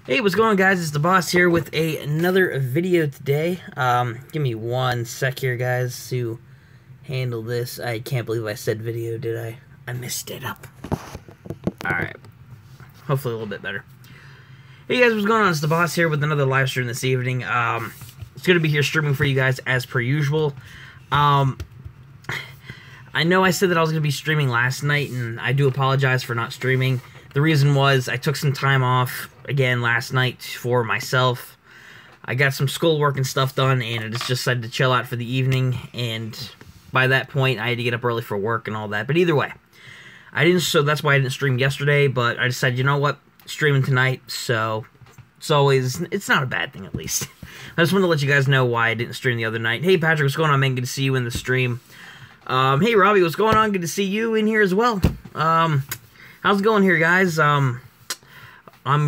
Hey, what's going on, guys? It's the boss here with another video today. Give me one sec here, guys, to handle this. I can't believe I said video, did I? I messed it up. Alright. Hopefully a little bit better. Hey, guys, what's going on? It's the boss here with another live stream this evening. It's going to be here streaming for you guys as per usual. I know I said that I was going to be streaming last night, and I do apologize for not streaming. The reason was I took some time off, again, last night for myself. I got some schoolwork and stuff done, and I just decided to chill out for the evening, and by that point, I had to get up early for work and all that. But either way, so that's why I didn't stream yesterday, but I decided, you know what, streaming tonight, so it's not a bad thing, at least. I just wanted to let you guys know why I didn't stream the other night. Hey, Patrick, what's going on, man? Good to see you in the stream. Hey, Robbie, what's going on? Good to see you in here as well. How's it going here, guys? I'm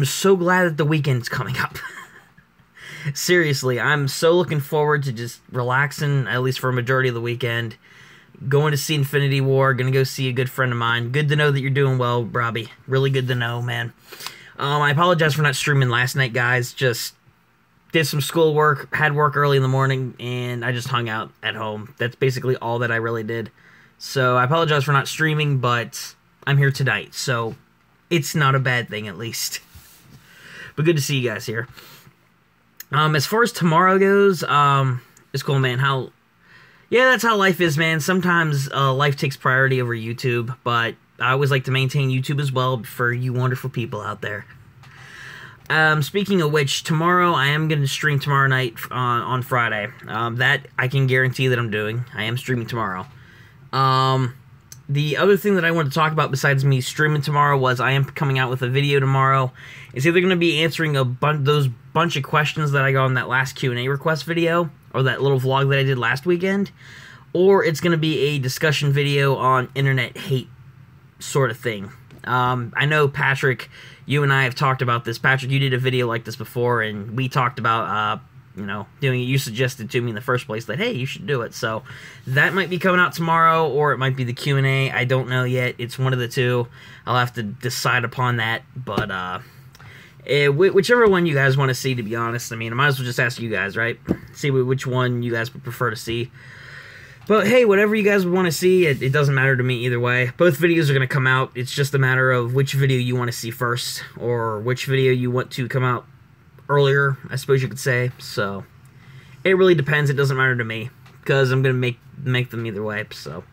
so glad that the weekend's coming up. Seriously, I'm so looking forward to just relaxing, at least for a majority of the weekend. Going to see Infinity War, gonna go see a good friend of mine. Good to know that you're doing well, Robbie. Really good to know, man. I apologize for not streaming last night, guys. Just did some schoolwork, had work early in the morning, and I just hung out at home. That's basically all that I really did. So I apologize for not streaming, but I'm here tonight, so it's not a bad thing, at least. But good to see you guys here. As far as tomorrow goes, it's cool, man. Yeah, that's how life is, man. Sometimes life takes priority over YouTube, but I always like to maintain YouTube as well for you wonderful people out there. Speaking of which, tomorrow I am going to stream tomorrow night on Friday. That I can guarantee that I'm doing. I am streaming tomorrow. The other thing that I wanted to talk about besides me streaming tomorrow was I am coming out with a video tomorrow. It's either going to be answering those bunch of questions that I got on that last Q&A request video, or that little vlog that I did last weekend, or it's going to be a discussion video on internet hate sort of thing. I know, Patrick, you and I have talked about this. Patrick, you did a video like this before, and we talked about, doing it. You suggested to me in the first place that, hey, you should do it. So that might be coming out tomorrow, or it might be the Q&A. I don't know yet. It's one of the two. I'll have to decide upon that. But whichever one you guys want to see, to be honest. I mean, I might as well just ask you guys, right? See which one you guys would prefer to see. But hey, whatever you guys would want to see, it doesn't matter to me either way. Both videos are going to come out. It's just a matter of which video you want to see first, or which video you want to come out earlier, I suppose you could say. So it really depends. It doesn't matter to me, because I'm going to make them either way. So,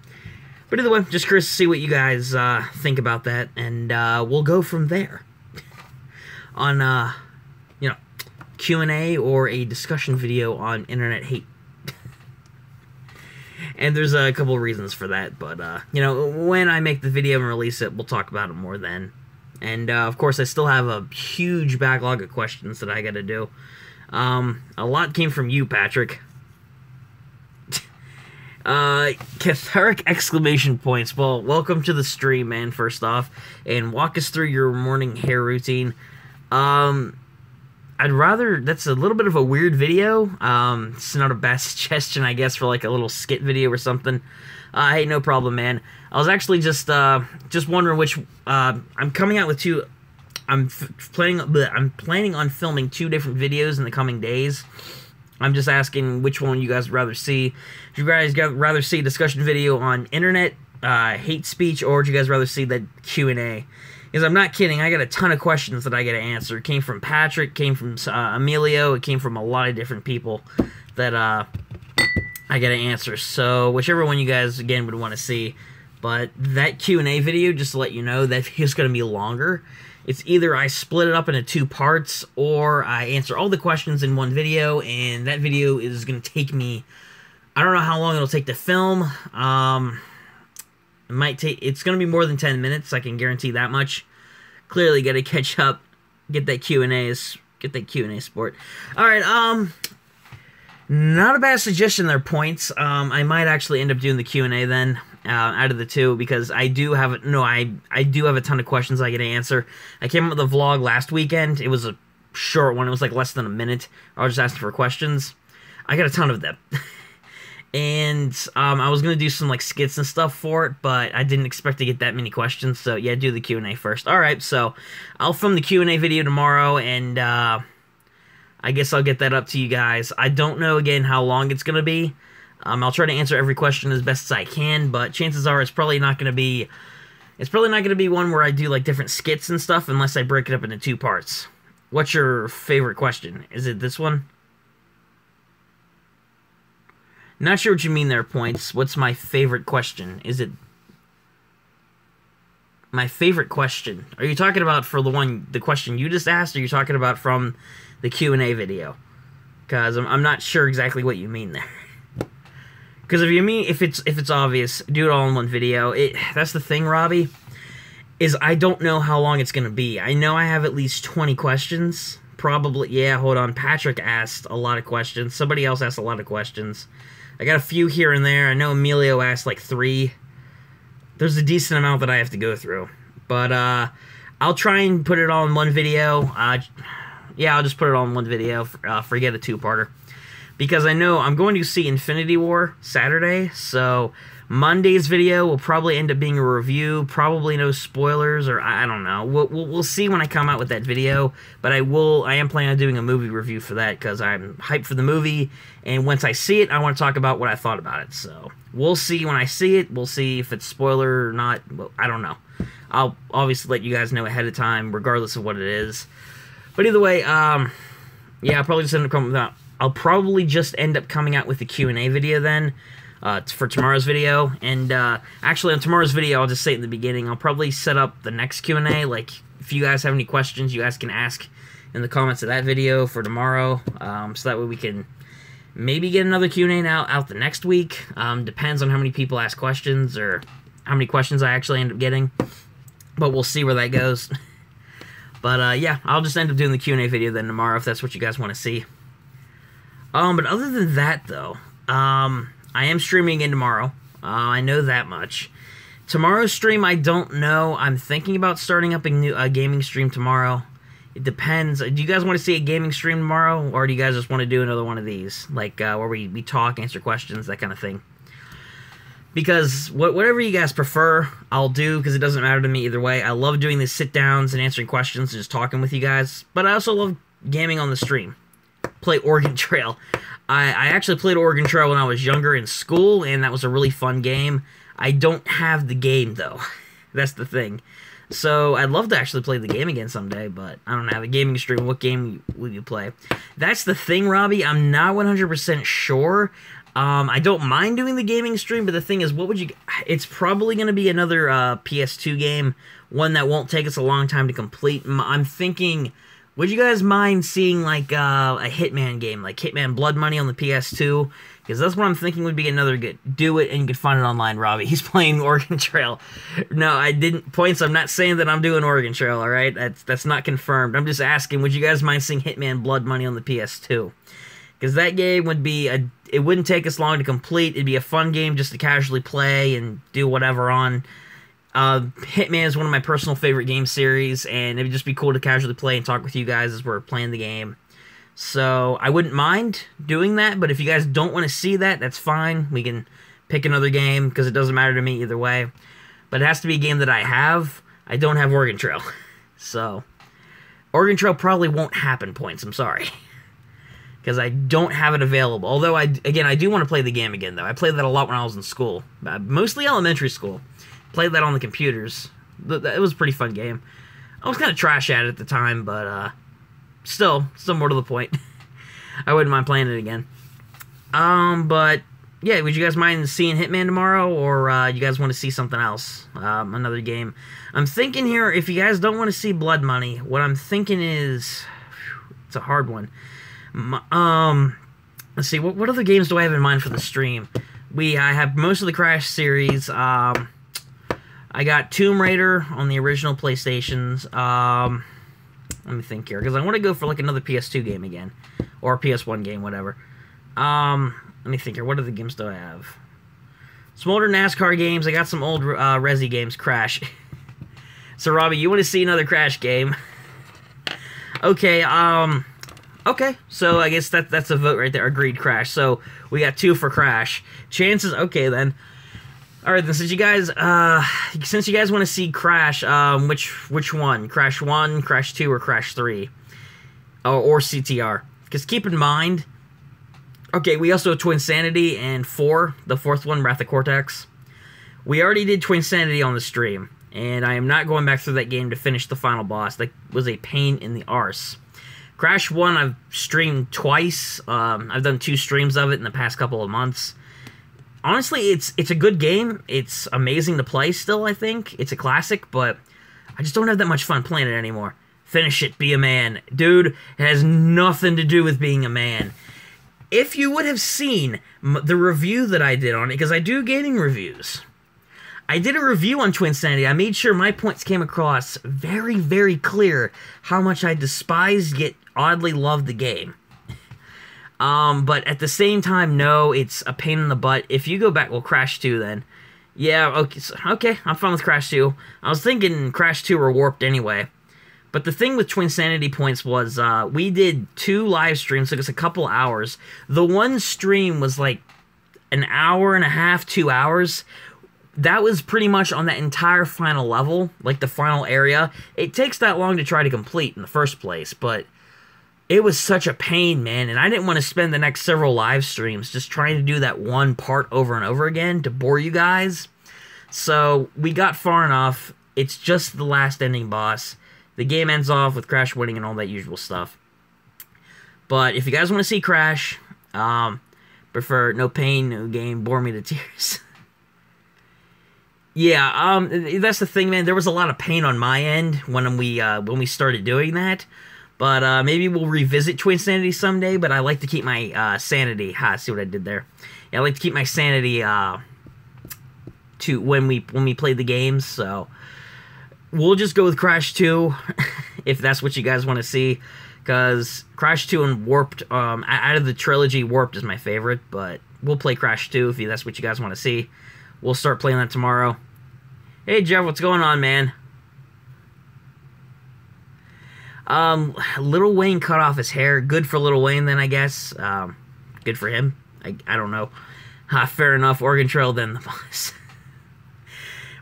but either way, just curious to see what you guys think about that, and we'll go from there on Q&A or a discussion video on internet hate. And there's a couple of reasons for that, but when I make the video and release it, we'll talk about it more then. And of course, I still have a huge backlog of questions that I got to do. A lot came from you, Patrick. Catharic exclamation points. Well, welcome to the stream, man, first off. And walk us through your morning hair routine. That's a little bit of a weird video. It's not a bad suggestion, I guess, for like a little skit video or something. Hey, no problem, man. I was actually just wondering which, I'm coming out with two, I'm planning on filming 2 different videos in the coming days. I'm just asking which one you guys would rather see. Would you guys rather see a discussion video on internet, hate speech, or would you guys rather see that Q&A? Because I'm not kidding, I got a ton of questions that I got to answer. It came from Patrick, came from Emilio, it came from a lot of different people that I got to answer. So whichever one you guys, again, would want to see. But that Q&A video, just to let you know, that video's going to be longer. It's either I split it up into 2 parts, or I answer all the questions in one video, and that video is going to take me, I don't know how long it'll take to film. It's going to be more than 10 minutes, I can guarantee that much. Clearly got to catch up, get that Q&A sport. Alright, not a bad suggestion there, Points. I might actually end up doing the Q&A then, out of the 2, because I do have a ton of questions I get to answer. I came up with a vlog last weekend. It was a short one. It was like less than a minute. I was just asking for questions. I got a ton of them. And I was going to do some like skits and stuff for it, but I didn't expect to get that many questions, so yeah, do the Q&A first. Alright, so I'll film the Q&A video tomorrow, and I guess I'll get that up to you guys. I don't know, again, how long it's going to be. I'll try to answer every question as best as I can, but chances are it's probably not going to be... It's probably not going to be one where I do like different skits and stuff unless I break it up into 2 parts. What's your favorite question? Is it this one? Not sure what you mean there, Points. What's my favorite question? Is it my favorite question? Are you talking about for the question you just asked, or are you talking about from the Q&A video? Because I'm not sure exactly what you mean there. Because if it's obvious, do it all in one video. That's the thing, Robbie, is I don't know how long it's gonna be. I know I have at least 20 questions. Probably, yeah, hold on. Patrick asked a lot of questions. Somebody else asked a lot of questions. I got a few here and there. I know Emilio asked like 3. There's a decent amount that I have to go through. But I'll try and put it all in one video. Yeah, I'll just put it all in one video. Forget a 2-parter. Because I know I'm going to see Infinity War Saturday, so Monday's video will probably end up being a review, probably no spoilers, or I don't know. We'll see when I come out with that video, but I am planning on doing a movie review for that, because I'm hyped for the movie, and once I see it, I want to talk about what I thought about it, so we'll see when I see it. We'll see if it's spoiler or not. Well, I don't know. I'll obviously let you guys know ahead of time, regardless of what it is. But either way, yeah, I'll probably just end up coming with that. I'll probably just end up coming out with the Q&A video then, for tomorrow's video. And actually, on tomorrow's video, I'll just say it in the beginning, I'll probably set up the next Q&A. Like, if you guys have any questions, you guys can ask in the comments of that video for tomorrow. So that way we can maybe get another Q&A out the next week. Depends on how many people ask questions, or how many questions I actually end up getting. But we'll see where that goes. But yeah, I'll just end up doing the Q&A video then tomorrow, if that's what you guys want to see. But other than that, though, I am streaming again tomorrow. I know that much. Tomorrow's stream, I don't know. I'm thinking about starting up a gaming stream tomorrow. It depends. Do you guys want to see a gaming stream tomorrow, or do you guys just want to do another one of these? Like, where we talk, answer questions, that kind of thing. Because whatever you guys prefer, I'll do, because it doesn't matter to me either way. I love doing these sit-downs and answering questions and just talking with you guys. But I also love gaming on the stream. Play Oregon Trail. I actually played Oregon Trail when I was younger in school, and that was a really fun game. I don't have the game, though. That's the thing. So, I'd love to actually play the game again someday, but I don't have a gaming stream. What game will you play? That's the thing, Robbie. I'm not 100% sure. I don't mind doing the gaming stream, but the thing is, what would you... It's probably going to be another PS2 game, one that won't take us a long time to complete. I'm thinking... Would you guys mind seeing, like, a Hitman game, like Hitman Blood Money on the PS2? Because that's what I'm thinking would be another good... Do it, and you can find it online, Robbie. He's playing Oregon Trail. No, I didn't... Points, I'm not saying that I'm doing Oregon Trail, alright? That's not confirmed. I'm just asking, would you guys mind seeing Hitman Blood Money on the PS2? Because that game would be... It wouldn't take us long to complete. It'd be a fun game just to casually play and do whatever on... Hitman is one of my personal favorite game series, and it would just be cool to casually play and talk with you guys as we're playing the game. So, I wouldn't mind doing that, but if you guys don't want to see that, that's fine. We can pick another game, because it doesn't matter to me either way. But it has to be a game that I have. I don't have Oregon Trail. So, Oregon Trail probably won't happen, Points. I'm sorry. Because I don't have it available. Although, I do want to play the game again, though. I played that a lot when I was in school. Mostly elementary school. Played that on the computers. It was a pretty fun game. I was kind of trash at it at the time, but still more to the point. I wouldn't mind playing it again. But yeah, would you guys mind seeing Hitman tomorrow, or you guys want to see something else? Another game. I'm thinking here, if you guys don't want to see Blood Money, what I'm thinking is... It's a hard one. Let's see, what other games do I have in mind for the stream? I have most of the Crash series. I got Tomb Raider on the original PlayStations. Let me think here, because I want to go for like another PS2 game again, or PS1 game, whatever. Let me think here. What other games do I have? Some older NASCAR games. I got some old Resi games. Crash. So Robbie, you want to see another Crash game? Okay. Okay, so I guess that's a vote right there. Agreed, Crash. So we got 2 for Crash. Chances, okay then. All right, then since you guys want to see Crash, which one? Crash 1, Crash 2, or Crash 3, or CTR? Because keep in mind, okay, we also have Twinsanity and 4, the 4th one, Wrath of Cortex. We already did Twinsanity on the stream, and I am not going back through that game to finish the final boss. That was a pain in the arse. Crash 1, I've streamed twice. I've done 2 streams of it in the past couple of months. Honestly, it's a good game. It's amazing to play still, I think. It's a classic, but I just don't have that much fun playing it anymore. Finish it, be a man. Dude, it has nothing to do with being a man. If you would have seen the review that I did on it, because I do gaming reviews. I did a review on Twinsanity. I made sure my points came across very, very clear how much I despise yet oddly love the game. But at the same time, no, it's a pain in the butt. If you go back, well, Crash 2 then. Yeah, okay, I'm fine with Crash 2. I was thinking Crash 2 or Warped anyway. But the thing with Twinsanity points was, we did 2 live streams, took us a couple hours. The one stream was like an hour and a half, 2 hours. That was pretty much on that entire final level, like the final area. It takes that long to try to complete in the first place, but it was such a pain, man, and I didn't want to spend the next several live streams just trying to do that one part over and over again to bore you guys. So we got far enough. It's just the last ending boss. The game ends off with Crash winning and all that usual stuff. But if you guys want to see Crash, prefer no pain, no gain, bore me to tears. Yeah, that's the thing, man. There was a lot of pain on my end when we started doing that. But maybe we'll revisit Twinsanity someday, but I like to keep my sanity. Ha, see what I did there? Yeah, I like to keep my sanity to when we play the games, so we'll just go with Crash 2 if that's what you guys want to see, because Crash 2 and Warped, out of the trilogy, Warped is my favorite, but we'll play Crash 2 if that's what you guys want to see. We'll start playing that tomorrow. Hey, Jeff, what's going on, man? Lil Wayne cut off his hair. Good for Lil Wayne, then, I guess. Good for him. I don't know. Fair enough. Oregon Trail, then the boss.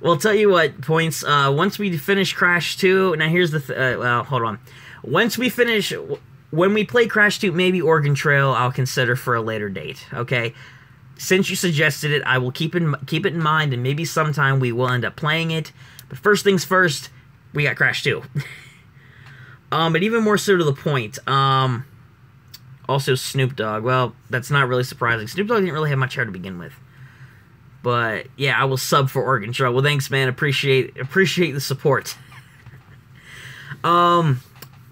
Well, I'll tell you what, points. Once we finish Crash 2, now here's the well, hold on. Once we finish, when we play Crash 2, maybe Oregon Trail, I'll consider for a later date, okay? Since you suggested it, I will keep it in mind, and maybe sometime we will end up playing it. But first things first, we got Crash 2. But even more so to the point, also Snoop Dogg. Well, that's not really surprising. Snoop Dogg didn't really have much hair to begin with. But yeah, I will sub for Oregon Trail. Well, thanks, man. Appreciate the support.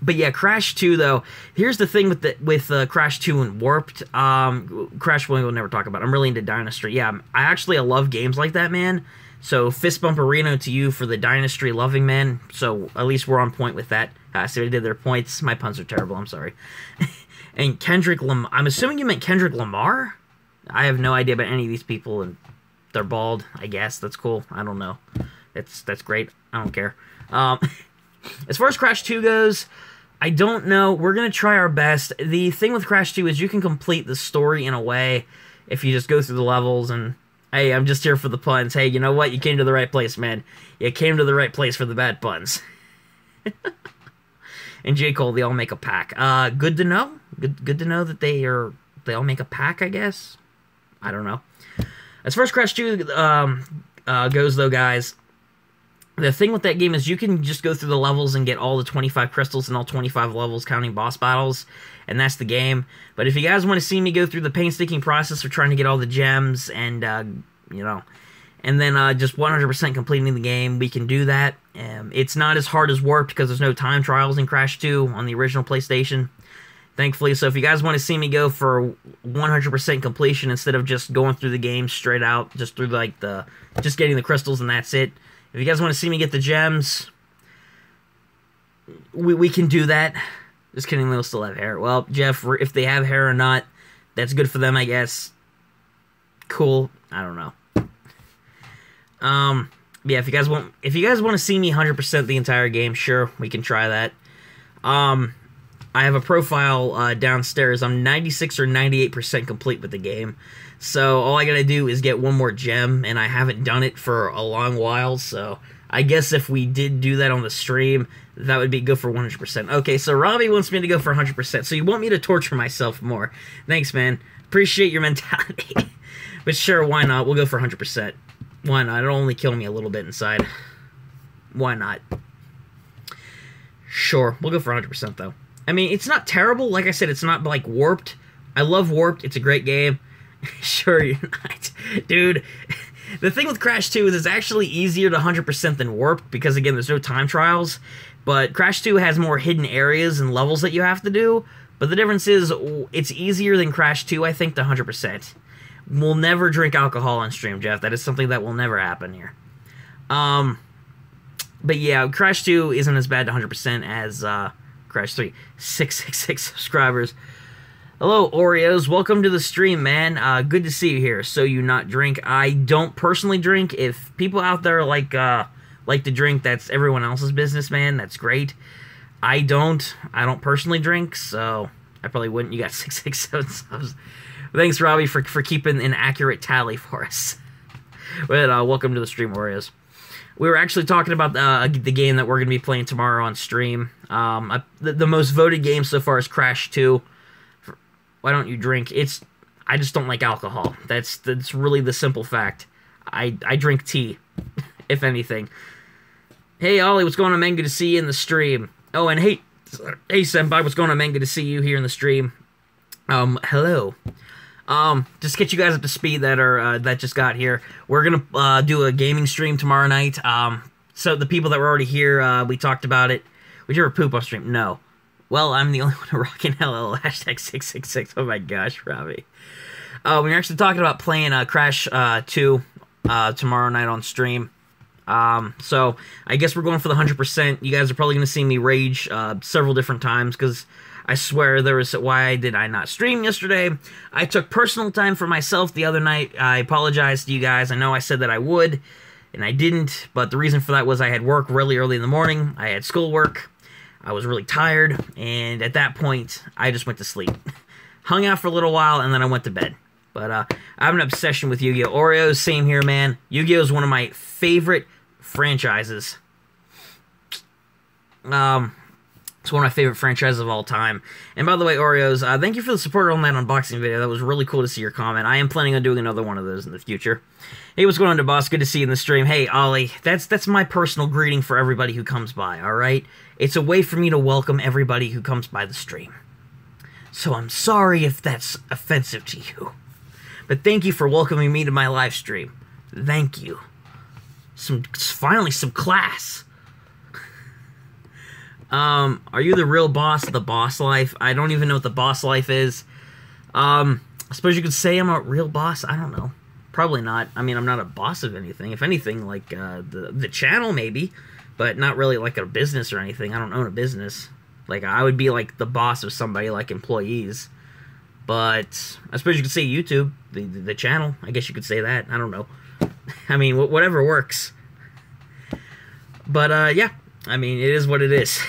But yeah, Crash 2 though. Here's the thing with Crash 2 and Warped. Crash 1 we'll never talk about. I'm really into Dynastry. Yeah, I love games like that, man. So fist bumperino to you for the Dynastry loving man. So at least we're on point with that. See what I did there? Points. My puns are terrible. I'm sorry. And Kendrick Lamar. I'm assuming you meant Kendrick Lamar. I have no idea about any of these people, and they're bald. I guess that's cool. I don't know. That's great. I don't care. As far as Crash 2 goes, I don't know. We're going to try our best. The thing with Crash 2 is you can complete the story in a way if you just go through the levels and, hey, I'm just here for the puns. Hey, you know what? You came to the right place, man. You came to the right place for the bad puns. And J. Cole, they all make a pack. Good to know. Good to know that they all make a pack, I guess. I don't know. As far as Crash 2 goes, though, guys, the thing with that game is you can just go through the levels and get all the 25 crystals in all 25 levels, counting boss battles, and that's the game. But if you guys want to see me go through the painstaking process of trying to get all the gems and, you know, and then just 100% completing the game, we can do that. It's not as hard as Warped because there's no time trials in Crash 2 on the original PlayStation, thankfully. So if you guys want to see me go for 100% completion instead of just going through the game straight out, just through like just getting the crystals and that's it. If you guys want to see me get the gems, we can do that. Just kidding, they'll still have hair. Well, Jeff, if they have hair or not, that's good for them, I guess. Cool. I don't know. Yeah, if you guys want to see me 100% the entire game, sure, we can try that. I have a profile downstairs. I'm 96 or 98% complete with the game. So all I gotta do is get one more gem, and I haven't done it for a long while, so I guess if we did do that on the stream, that would be good for 100%. Okay, so Robbie wants me to go for 100%, so you want me to torture myself more. Thanks, man. Appreciate your mentality. But sure, why not? We'll go for 100%. Why not? It'll only kill me a little bit inside. Why not? Sure, we'll go for 100% though. I mean, it's not terrible. Like I said, it's not like Warped. I love Warped. It's a great game. Sure, you're not. Dude, the thing with Crash 2 is it's actually easier to 100% than Warped because, again, there's no time trials. But Crash 2 has more hidden areas and levels that you have to do. But the difference is it's easier than Crash 2, I think, to 100%. We'll never drink alcohol on stream, Jeff. That is something that will never happen here. But yeah, Crash 2 isn't as bad to 100% as Crash 3. 666 subscribers. Hello, Oreos. Welcome to the stream, man. Good to see you here. So you not drink. I don't personally drink. If people out there like to drink, that's everyone else's business, man. That's great. I don't personally drink, so I probably wouldn't. You got 667 subs. Thanks, Robbie, for keeping an accurate tally for us. But welcome to the stream, Oreos. We were actually talking about the game that we're going to be playing tomorrow on stream. The most voted game so far is Crash 2. Why don't you drink? I just don't like alcohol. That's really the simple fact. I drink tea, if anything. Hey, Ollie, what's going on, man? Good to see you in the stream. Oh, and hey, Senpai, what's going on, man? Good to see you here in the stream. Hello. Just get you guys up to speed that just got here. We're gonna do a gaming stream tomorrow night. So the people that were already here, we talked about it. Would you ever poop off stream? No. Well, I'm the only one rocking LL. Hashtag 666. Oh my gosh, Robbie. We're actually talking about playing Crash 2 tomorrow night on stream. So I guess we're going for the 100%. You guys are probably going to see me rage several different times because I swear there was... Why did I not stream yesterday? I took personal time for myself the other night. I apologize to you guys. I know I said that I would, and I didn't. But the reason for that was I had work really early in the morning. I had schoolwork. I was really tired, and at that point, I just went to sleep. Hung out for a little while, and then I went to bed. But I have an obsession with Yu-Gi-Oh! Oreos, same here, man. Yu-Gi-Oh! Is one of my favorite franchises. It's one of my favorite franchises of all time. And by the way, Oreos, thank you for the support on that unboxing video. That was really cool to see your comment. I am planning on doing another one of those in the future. Hey, what's going on, DeBoss? Good to see you in the stream. Hey, Ollie, that's my personal greeting for everybody who comes by, alright? It's a way for me to welcome everybody who comes by the stream. So I'm sorry if that's offensive to you. But thank you for welcoming me to my live stream. Thank you. Finally, some class. Are you the real boss of the boss life? I don't even know what the boss life is. I suppose you could say I'm a real boss. I don't know. Probably not. I mean, I'm not a boss of anything. If anything, like, the channel, maybe. But not really like a business or anything. I don't own a business. Like, I would be like the boss of somebody, like employees. But I suppose you could say YouTube, the channel. I guess you could say that. I don't know. I mean, whatever works. But, yeah. I mean, it is what it is.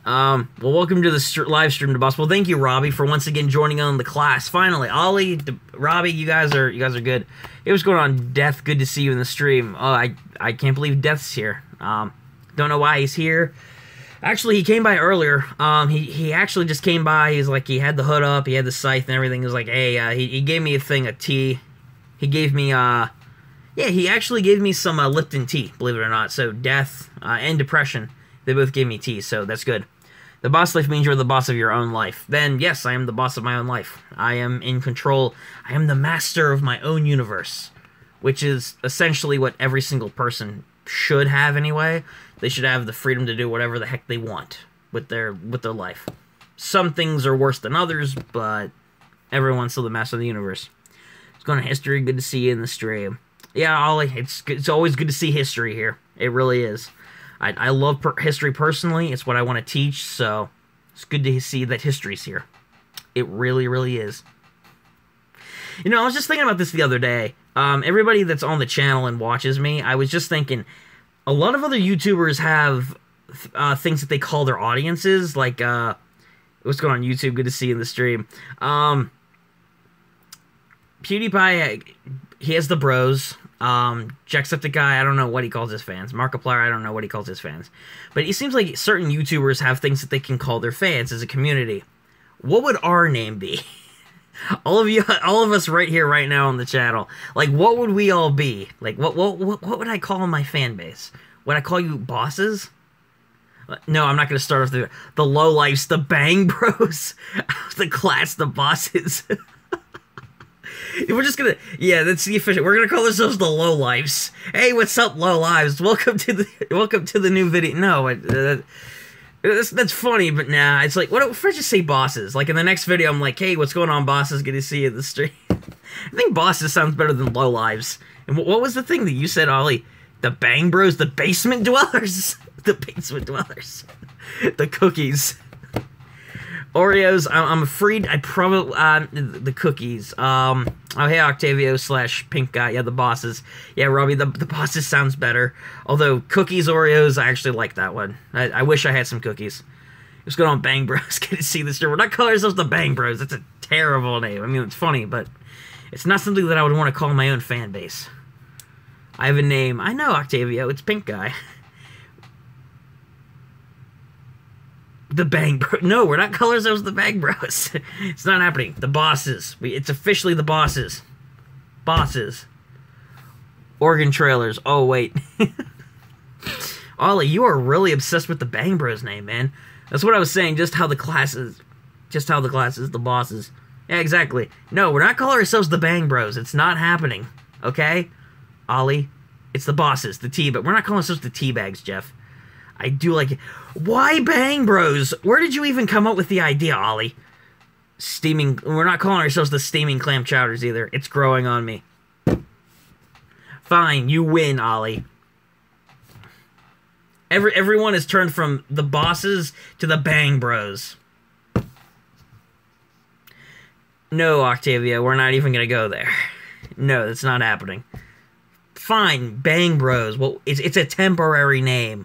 Well, welcome to the live stream, DeBoss. Well, thank you, Robbie, for once again joining on the class. Finally, Ollie, Robbie, you guys are good. Hey, what's going on, Death? Good to see you in the stream. Oh, I can't believe Death's here. Don't know why he's here. Actually, he came by earlier. He actually just came by. He's like, he had the hood up, he had the scythe and everything. He was like, hey, he gave me a thing of tea. He gave me, yeah, he actually gave me some Lipton tea, believe it or not. So, Death and Depression, they both gave me tea, so that's good. The boss life means you're the boss of your own life. Then, yes, I am the boss of my own life. I am in control. I am the master of my own universe, which is essentially what every single person should have anyway. They should have the freedom to do whatever the heck they want with their life. Some things are worse than others, but everyone's still the master of the universe. It's going to history. Good to see you in the stream. Yeah, Ollie, it's always good to see history here. It really is. I love history personally. It's what I want to teach, so it's good to see that history's here. It really, really is. You know, I was just thinking about this the other day. Everybody that's on the channel and watches me, I was just thinking, a lot of other YouTubers have things that they call their audiences, like What's going on, YouTube? Good to see you in the stream. PewDiePie, he has the bros. Jacksepticeye, I don't know what he calls his fans. Markiplier, I don't know what he calls his fans. But it seems like certain YouTubers have things that they can call their fans as a community. What would our name be? All of us right here, right now on the channel. Like, what would we all be? Like, what would I call my fan base? Would I call you bosses? No, I'm not going to start off the lowlifes, the Bang Bros, the class, the bosses. We're just gonna, yeah, that's the official. We're gonna call ourselves the lowlifes. Hey, what's up, lowlives? Welcome to the new video. No, that's funny, but nah, it's like, what if I just say bosses? Like in the next video, I'm like, hey, what's going on, bosses? Good to see you in the stream. I think bosses sounds better than lowlives. And what was the thing that you said, Ollie? The Bang Bros, the basement dwellers, the basement dwellers, the cookies. Oreos, I'm afraid I probably, the cookies, oh, hey, Octavio / Pink Guy, yeah, the bosses, yeah, Robbie, the bosses sounds better, although cookies, Oreos, I actually like that one. I wish I had some cookies. What's going on, Bang Bros? Good to see this year. We're not calling ourselves the Bang Bros, that's a terrible name. I mean, it's funny, but it's not something that I would want to call my own fan base. I have a name, I know, Octavio, it's Pink Guy. The Bang Bros. No, we're not calling ourselves the Bang Bros. It's not happening. The bosses. It's officially the bosses. Bosses. Oregon trailers. Oh, wait. Ollie, you are really obsessed with the Bang Bros name, man. That's what I was saying. Just how the classes, the bosses. Yeah, exactly. No, we're not calling ourselves the Bang Bros. It's not happening. Okay? Ollie, it's the bosses, the T, but we're not calling ourselves the Teabags, Jeff. I do like it. Why Bang Bros? Where did you even come up with the idea, Ollie? Steaming... We're not calling ourselves the Steaming Clam Chowders either. It's growing on me. Fine, you win, Ollie. Everyone has turned from the bosses to the Bang Bros. No, Octavia, we're not even gonna go there. No, that's not happening. Fine, Bang Bros. Well, it's a temporary name.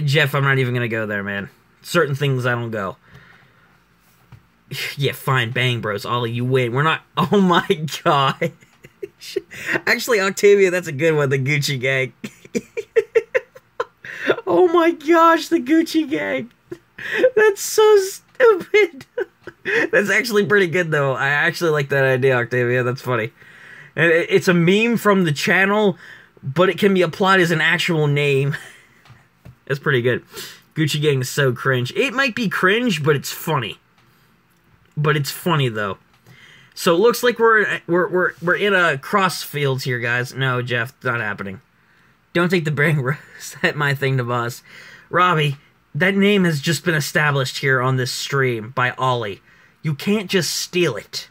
Jeff, I'm not even gonna go there, man. Certain things I don't go. Yeah, fine, Bang Bros. Ollie, you win. We're not... Oh my god. Actually, Octavia, that's a good one, the Gucci Gang. Oh my gosh, the Gucci Gang. That's so stupid. That's actually pretty good, though. I actually like that idea, Octavia. That's funny. It's a meme from the channel, but it can be applied as an actual name. That's pretty good. Gucci Gang is so cringe. It might be cringe, but it's funny. But it's funny though. So it looks like we're in a cross fields here, guys. No, Jeff, not happening. Don't take the Bang Bros. That's my thing to boss. Robbie, that name has just been established here on this stream by Ollie. You can't just steal it.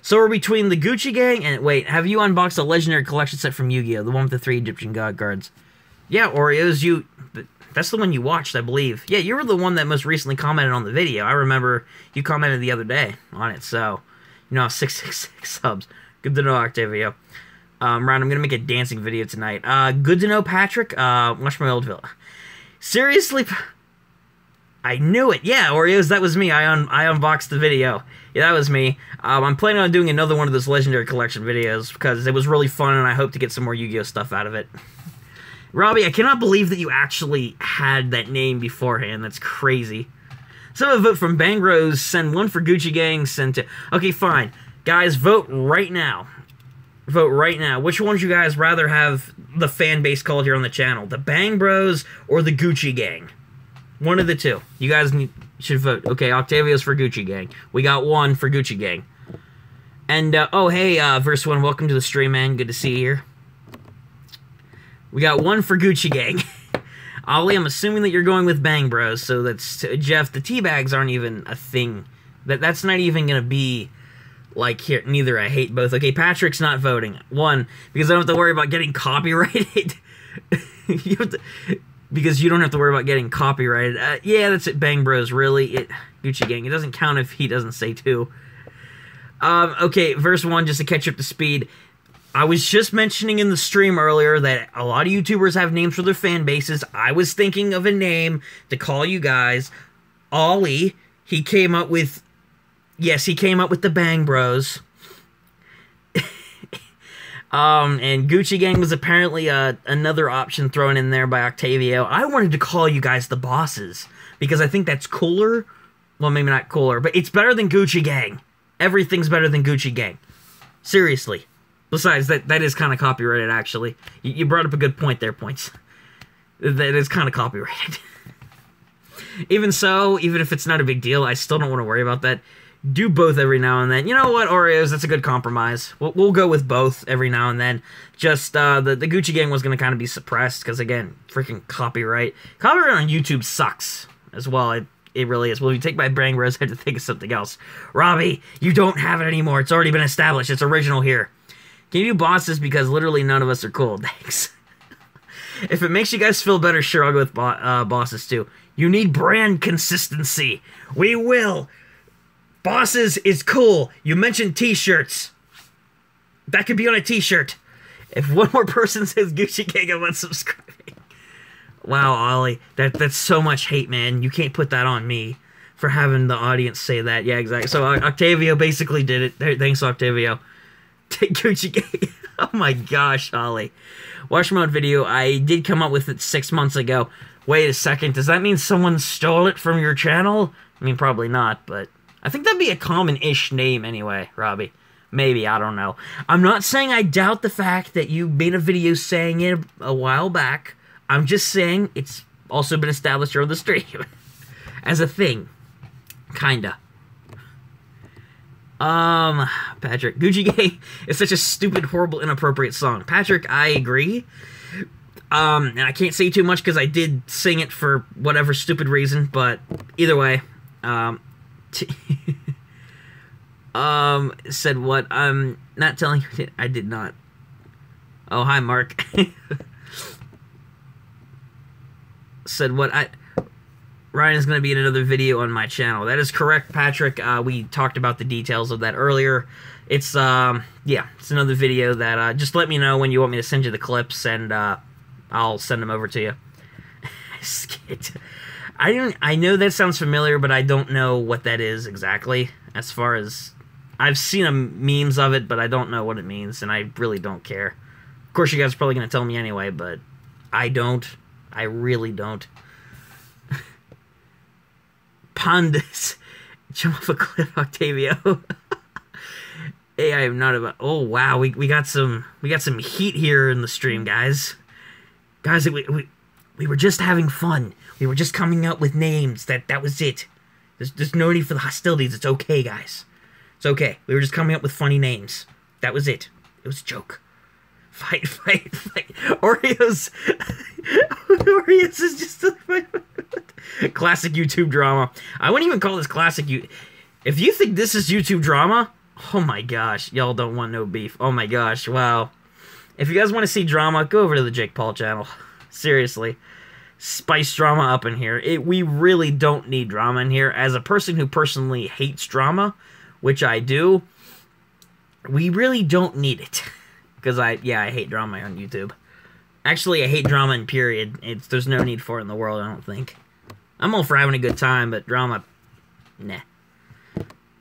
So we're between the Gucci Gang and... Wait, have you unboxed a legendary collection set from Yu-Gi-Oh! The one with the 3 Egyptian god cards? Yeah, Oreos, that's the one you watched, I believe. Yeah, you were the one that most recently commented on the video. I remember you commented the other day on it, so... You know, 666 subs. Good to know, Octavio. Ryan, I'm gonna make a dancing video tonight. Good to know, Patrick. Watch my old video. Seriously? I knew it. Yeah, Oreos, that was me. I unboxed the video. Yeah, that was me. I'm planning on doing another one of those Legendary Collection videos because it was really fun and I hope to get some more Yu-Gi-Oh! Stuff out of it. Robbie, I cannot believe that you actually had that name beforehand. That's crazy. Someone vote from Bang Bros. Send one for Gucci Gang. Send to... Okay, fine. Guys, vote right now. Vote right now. Which one would you guys rather have the fan base called here on the channel? The Bang Bros. Or the Gucci Gang? One of the two. You guys should vote. Okay, Octavio's for Gucci Gang. We got one for Gucci Gang. And, oh, hey, Verse One, welcome to the stream, man. Good to see you here. We got one for Gucci Gang. Ollie, I'm assuming that you're going with Bang Bros, so that's... Jeff, the teabags aren't even a thing. That's not even gonna be... Like, here, neither. I hate both. Okay, Patrick's not voting. One, because I don't have to worry about getting copyrighted. Because you don't have to worry about getting copyrighted. Yeah, that's it, Bang Bros, really. Gucci Gang. It doesn't count if he doesn't say two. Okay, Verse One, just to catch up to speed. I was just mentioning in the stream earlier that a lot of YouTubers have names for their fan bases. I was thinking of a name to call you guys. Ollie he came up with... Yes, he came up with the Bang Bros. And Gucci Gang was apparently another option thrown in there by Octavio. I wanted to call you guys the Bosses, because I think that's cooler. Well, maybe not cooler, but it's better than Gucci Gang. Everything's better than Gucci Gang. Seriously. Besides, that is kind of copyrighted, actually. You brought up a good point there, Points. That is kind of copyrighted. Even so, even if it's not a big deal, I still don't want to worry about that. Do both every now and then. You know what, Oreos? That's a good compromise. We'll go with both every now and then. Just, the Gucci Gang was going to kind of be suppressed, because, again, freaking copyright. Copyright on YouTube sucks, as well. It really is. Well, if you take my Bang Bros, I have to think of something else. Robbie, you don't have it anymore. It's already been established. It's original here. Can you do Bosses? Because literally none of us are cool. Thanks. If it makes you guys feel better, sure, I'll go with Bosses, too. You need brand consistency. We will. Bosses is cool. You mentioned t-shirts. That could be on a t-shirt. If one more person says Gucci Gang, I'm unsubscribing. Wow, Ollie. That's so much hate, man. You can't put that on me for having the audience say that. Yeah, exactly. So Octavio basically did it. Thanks, Octavio. Take Gucci Gang. Oh my gosh, Ollie. Watch my own video. I did come up with it 6 months ago. Wait a second. Does that mean someone stole it from your channel? I mean, probably not, but... I think that'd be a common-ish name anyway, Robbie. Maybe, I don't know. I'm not saying I doubt the fact that you made a video saying it a while back. I'm just saying it's also been established here on the stream. As a thing. Kinda. Patrick. Gucci Gang is such a stupid, horrible, inappropriate song. Patrick, I agree. And I can't say too much because I did sing it for whatever stupid reason, but either way, said what? I'm not telling you. I did not. Oh, hi, Mark. Said what? Ryan is going to be in another video on my channel. That is correct, Patrick. We talked about the details of that earlier. It's, yeah, it's another video that, just let me know when you want me to send you the clips, and, I'll send them over to you. Skit. I know that sounds familiar, but I don't know what that is exactly. As far as... I've seen memes of it, but I don't know what it means, and I really don't care. Of course, you guys are probably going to tell me anyway, but I don't. I really don't. Pandas. Jump off a cliff, Octavio. Hey, I am not about... Oh, wow, we got some heat here in the stream, guys. Guys, we were just having fun. We were just coming up with names. That was it. There's no need for the hostilities. It's okay, guys. It's okay. We were just coming up with funny names. That was it. It was a joke. Fight, fight, fight. Oreos. Oreos is just a classic YouTube drama. I wouldn't even call this classic. If you think this is YouTube drama, oh my gosh. Y'all don't want no beef. Oh my gosh. Wow. If you guys want to see drama, go over to the Jake Paul channel. Seriously. Spice drama up in here. We really don't need drama in here. As a person who personally hates drama, which I do, we really don't need it. Because I hate drama on YouTube. Actually, I hate drama in period. There's no need for it in the world, I don't think. I'm all for having a good time, but drama, nah.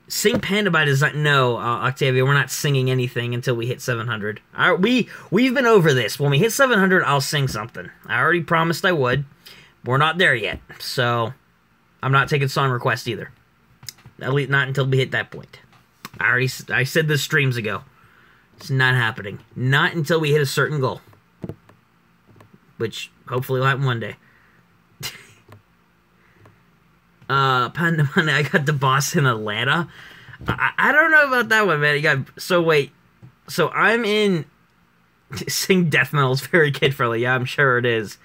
Sing Panda by Design. No, Octavia, we're not singing anything until we hit 700. We've been over this. When we hit 700, I'll sing something. I already promised I would. We're not there yet, so I'm not taking song requests either. At least not until we hit that point. I said this streams ago. It's not happening. Not until we hit a certain goal. Which, hopefully, will happen one day. Panda Money, I got the boss in Atlanta. I don't know about that one, man. Wait. So I'm in... Sing death metal is very kid-friendly. Yeah, I'm sure it is.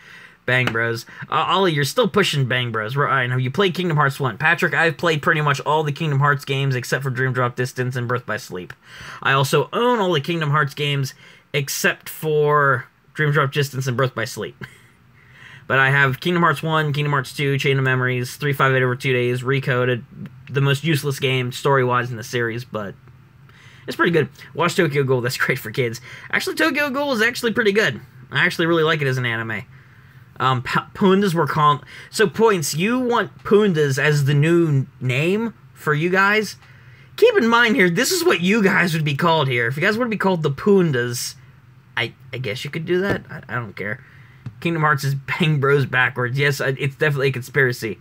Bang Bros. Ollie, you're still pushing Bang Bros. Right, have you played Kingdom Hearts 1? Patrick, I've played pretty much all the Kingdom Hearts games except for Dream Drop Distance and Birth by Sleep. I also own all the Kingdom Hearts games except for Dream Drop Distance and Birth by Sleep. But I have Kingdom Hearts 1, Kingdom Hearts 2, Chain of Memories, 358 over 2 days, Recoded, the most useless game story-wise in the series, but it's pretty good. Watch Tokyo Ghoul, that's great for kids. Actually, Tokyo Ghoul is actually pretty good. I actually really like it as an anime. Pundas were called... So, Points, you want Pundas as the new name for you guys? Keep in mind here, this is what you guys would be called here. If you guys would be called the Pundas, I guess you could do that. I don't care. Kingdom Hearts is Bang Bros backwards. Yes, it's definitely a conspiracy.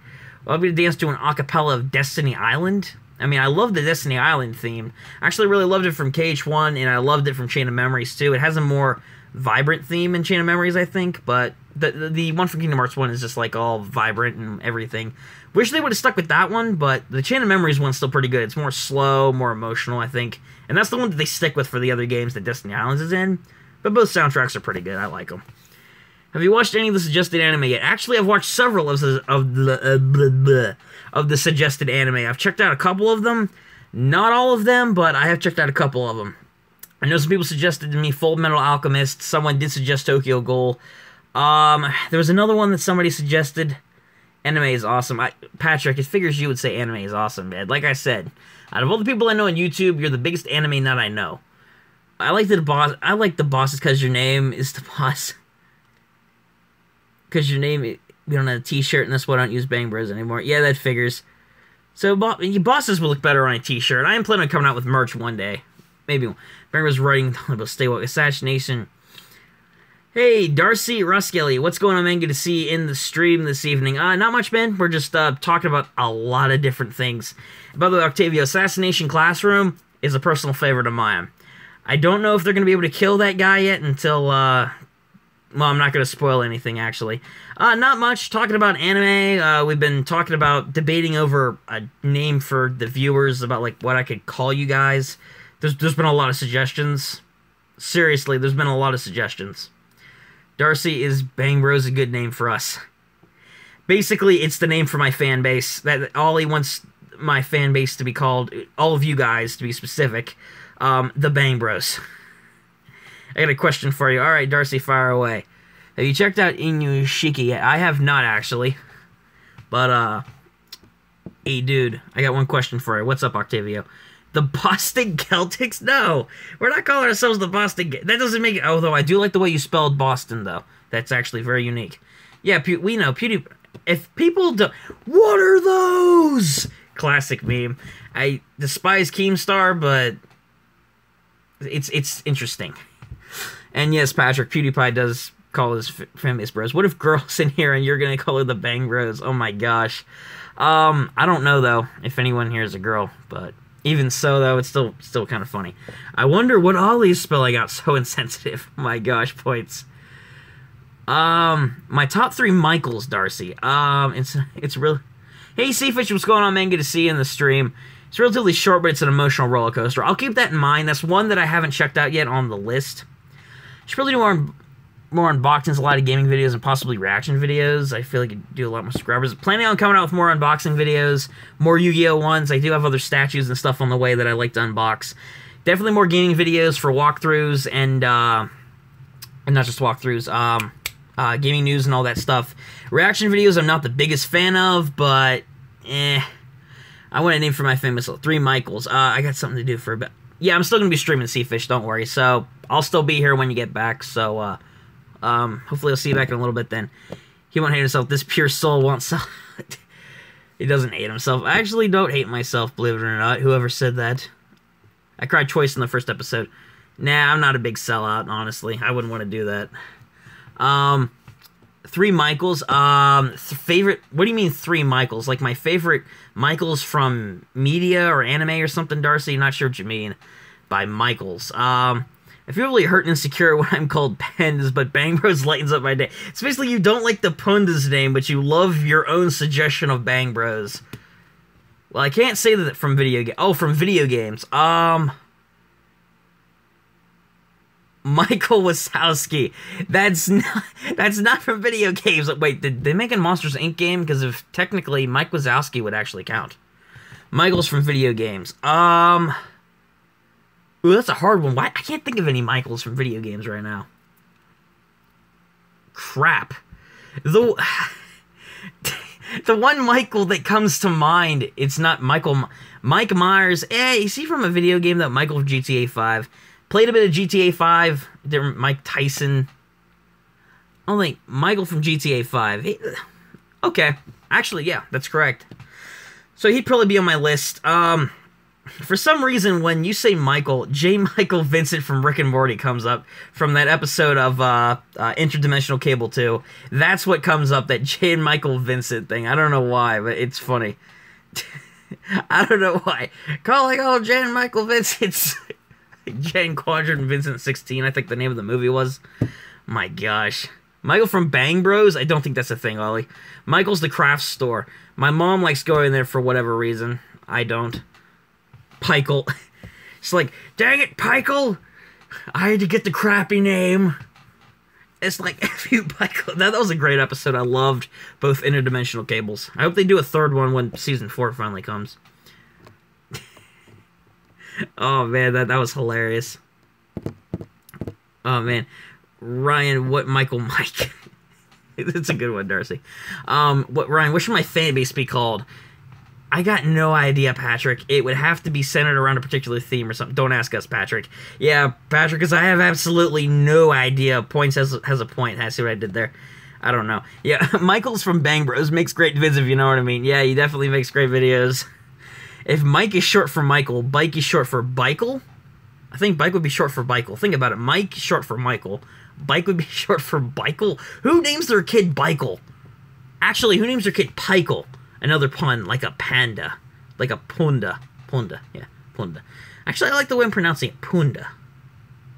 I'll be to dance to an acapella of Destiny Island. I mean, I love the Destiny Island theme. I actually really loved it from KH1, and I loved it from Chain of Memories, too. It has a more vibrant theme in Chain of Memories, I think, but the one from Kingdom Hearts 1 is just, like, all vibrant and everything. Wish they would have stuck with that one, but the Chain of Memories one's still pretty good. It's more slow, more emotional, I think. And that's the one that they stick with for the other games that Destiny Islands is in. But both soundtracks are pretty good. I like them. Have you watched any of the suggested anime yet? Actually, I've watched several of the suggested anime. I've checked out a couple of them. Not all of them, but I have checked out a couple of them. I know some people suggested to me Full Metal Alchemist. Someone did suggest Tokyo Ghoul. There was another one that somebody suggested. Anime is awesome. Patrick, it figures you would say anime is awesome, man. Like I said, out of all the people I know on YouTube, you're the biggest anime nut I know. I like the bosses because your name is the boss. Because your name, we don't have a t-shirt, and that's why I don't use Bang Bros anymore. Yeah, that figures. So, bosses will look better on a t-shirt. I am planning on coming out with merch one day. Maybe. Bang Bros writing about Stay Woke Assassination. Hey, Darcy Ruskelly, what's going on, man? Good to see you in the stream this evening. Not much, man. We're just talking about a lot of different things. By the way, Octavio, Assassination Classroom is a personal favorite of mine. I don't know if they're going to be able to kill that guy yet until, well, I'm not going to spoil anything, actually. Not much. Talking about anime. We've been talking about debating over a name for the viewers, about, like, what I could call you guys. There's been a lot of suggestions. Seriously, there's been a lot of suggestions. Darcy, is Bang Bros a good name for us? Basically, it's the name for my fan base. That Ollie wants my fan base to be called, all of you guys, to be specific, the Bang Bros. I got a question for you. Alright, Darcy, fire away. Have you checked out Inuyashiki yet? I have not, actually. But, hey, dude, I got one question for you. What's up, Octavio? The Boston Celtics? No, we're not calling ourselves the Boston... That doesn't make it... Although, I do like the way you spelled Boston, though. That's actually very unique. Yeah, we know. PewDiePie... If people don't... What are those? Classic meme. I despise Keemstar, but... It's interesting. And yes, Patrick, PewDiePie does call his fanbase bros. What if girls in here and you're going to call her the Bang Bros? Oh, my gosh. I don't know, though, if anyone here is a girl, but... Even so, though, it's still kind of funny. I wonder what Ollie's spelling out so insensitive. My gosh, Points. My top 3 Michaels, Darcy. It's real. Hey, Seafish, what's going on, man? Good to see you in the stream. It's relatively short, but it's an emotional roller coaster. I'll keep that in mind. That's one that I haven't checked out yet on the list. Should probably do more unboxings, a lot of gaming videos, and possibly reaction videos. I feel like you do a lot more subscribers. Planning on coming out with more unboxing videos, more Yu-Gi-Oh! Ones. I do have other statues and stuff on the way that I like to unbox. Definitely more gaming videos for walkthroughs and not just walkthroughs, gaming news and all that stuff. Reaction videos I'm not the biggest fan of, but I want a name for my famous 3 Michaels. I got something to do for a bit. Yeah, I'm still going to be streaming Seafish, don't worry. So, I'll still be here when you get back, so, hopefully I'll see you back in a little bit then. He won't hate himself. This pure soul won't sell. He doesn't hate himself. I actually don't hate myself, believe it or not. Whoever said that. I cried twice in the first episode. Nah, I'm not a big sellout, honestly. I wouldn't want to do that. 3 Michaels. Favorite... What do you mean 3 Michaels? Like my favorite Michaels from media or anime or something, Darcy? I'm not sure what you mean by Michaels. I feel really hurt and insecure when I'm called Pens, but Bang Bros lightens up my day. It's basically you don't like the Punda's name, but you love your own suggestion of Bang Bros. Well, I can't say that from video games. Oh, from video games. Michael Wazowski. That's not from video games. Wait, did they make a Monsters Inc. game? Because if technically Mike Wazowski would actually count. Michael's from video games. Ooh, that's a hard one. Why? I can't think of any Michaels from video games right now. Crap. The one Michael that comes to mind, it's not Michael... Mike Myers. Is he from a video game? That Michael from GTA 5. Played a bit of GTA 5. Different Mike Tyson. don't think Michael from GTA 5. Okay, actually, yeah, that's correct. So he'd probably be on my list. For some reason, when you say Michael, J. Michael Vincent from Rick and Morty comes up from that episode of Interdimensional Cable 2. That's what comes up, that J. Michael Vincent thing. I don't know why, but it's funny. I don't know why. Calling all J. Michael Vincent's... J. Quadrant Vincent 16, I think the name of the movie was. My gosh. Michael from Bang Bros? I don't think that's a thing, Ollie. Michael's the craft store. My mom likes going there for whatever reason. I don't. Pikel. It's like, dang it, Pikel! I had to get the crappy name. It's like, F you, Pikel. That was a great episode. I loved both Interdimensional Cables. I hope they do a third one when Season 4 finally comes. Oh, man, that was hilarious. Oh, man. Ryan, what Michael Mike? It's a good one, Darcy. Ryan, what should my fan base be called? I got no idea, Patrick. It would have to be centered around a particular theme or something. Don't ask us, Patrick. Yeah, Patrick, because I have absolutely no idea. Points has a point. I see what I did there. I don't know. Yeah, Michael's from Bang Bros makes great vids, if you know what I mean. Yeah, he definitely makes great videos. If Mike is short for Michael, Bike is short for Bikel. I think Bike would be short for Bikel. Think about it. Mike is short for Michael. Bike would be short for Bikel. Who names their kid Bikel? Actually, who names their kid Pikel? Another pun, like a panda. Like a punda. Punda, yeah, punda. Actually, I like the way I'm pronouncing it, punda.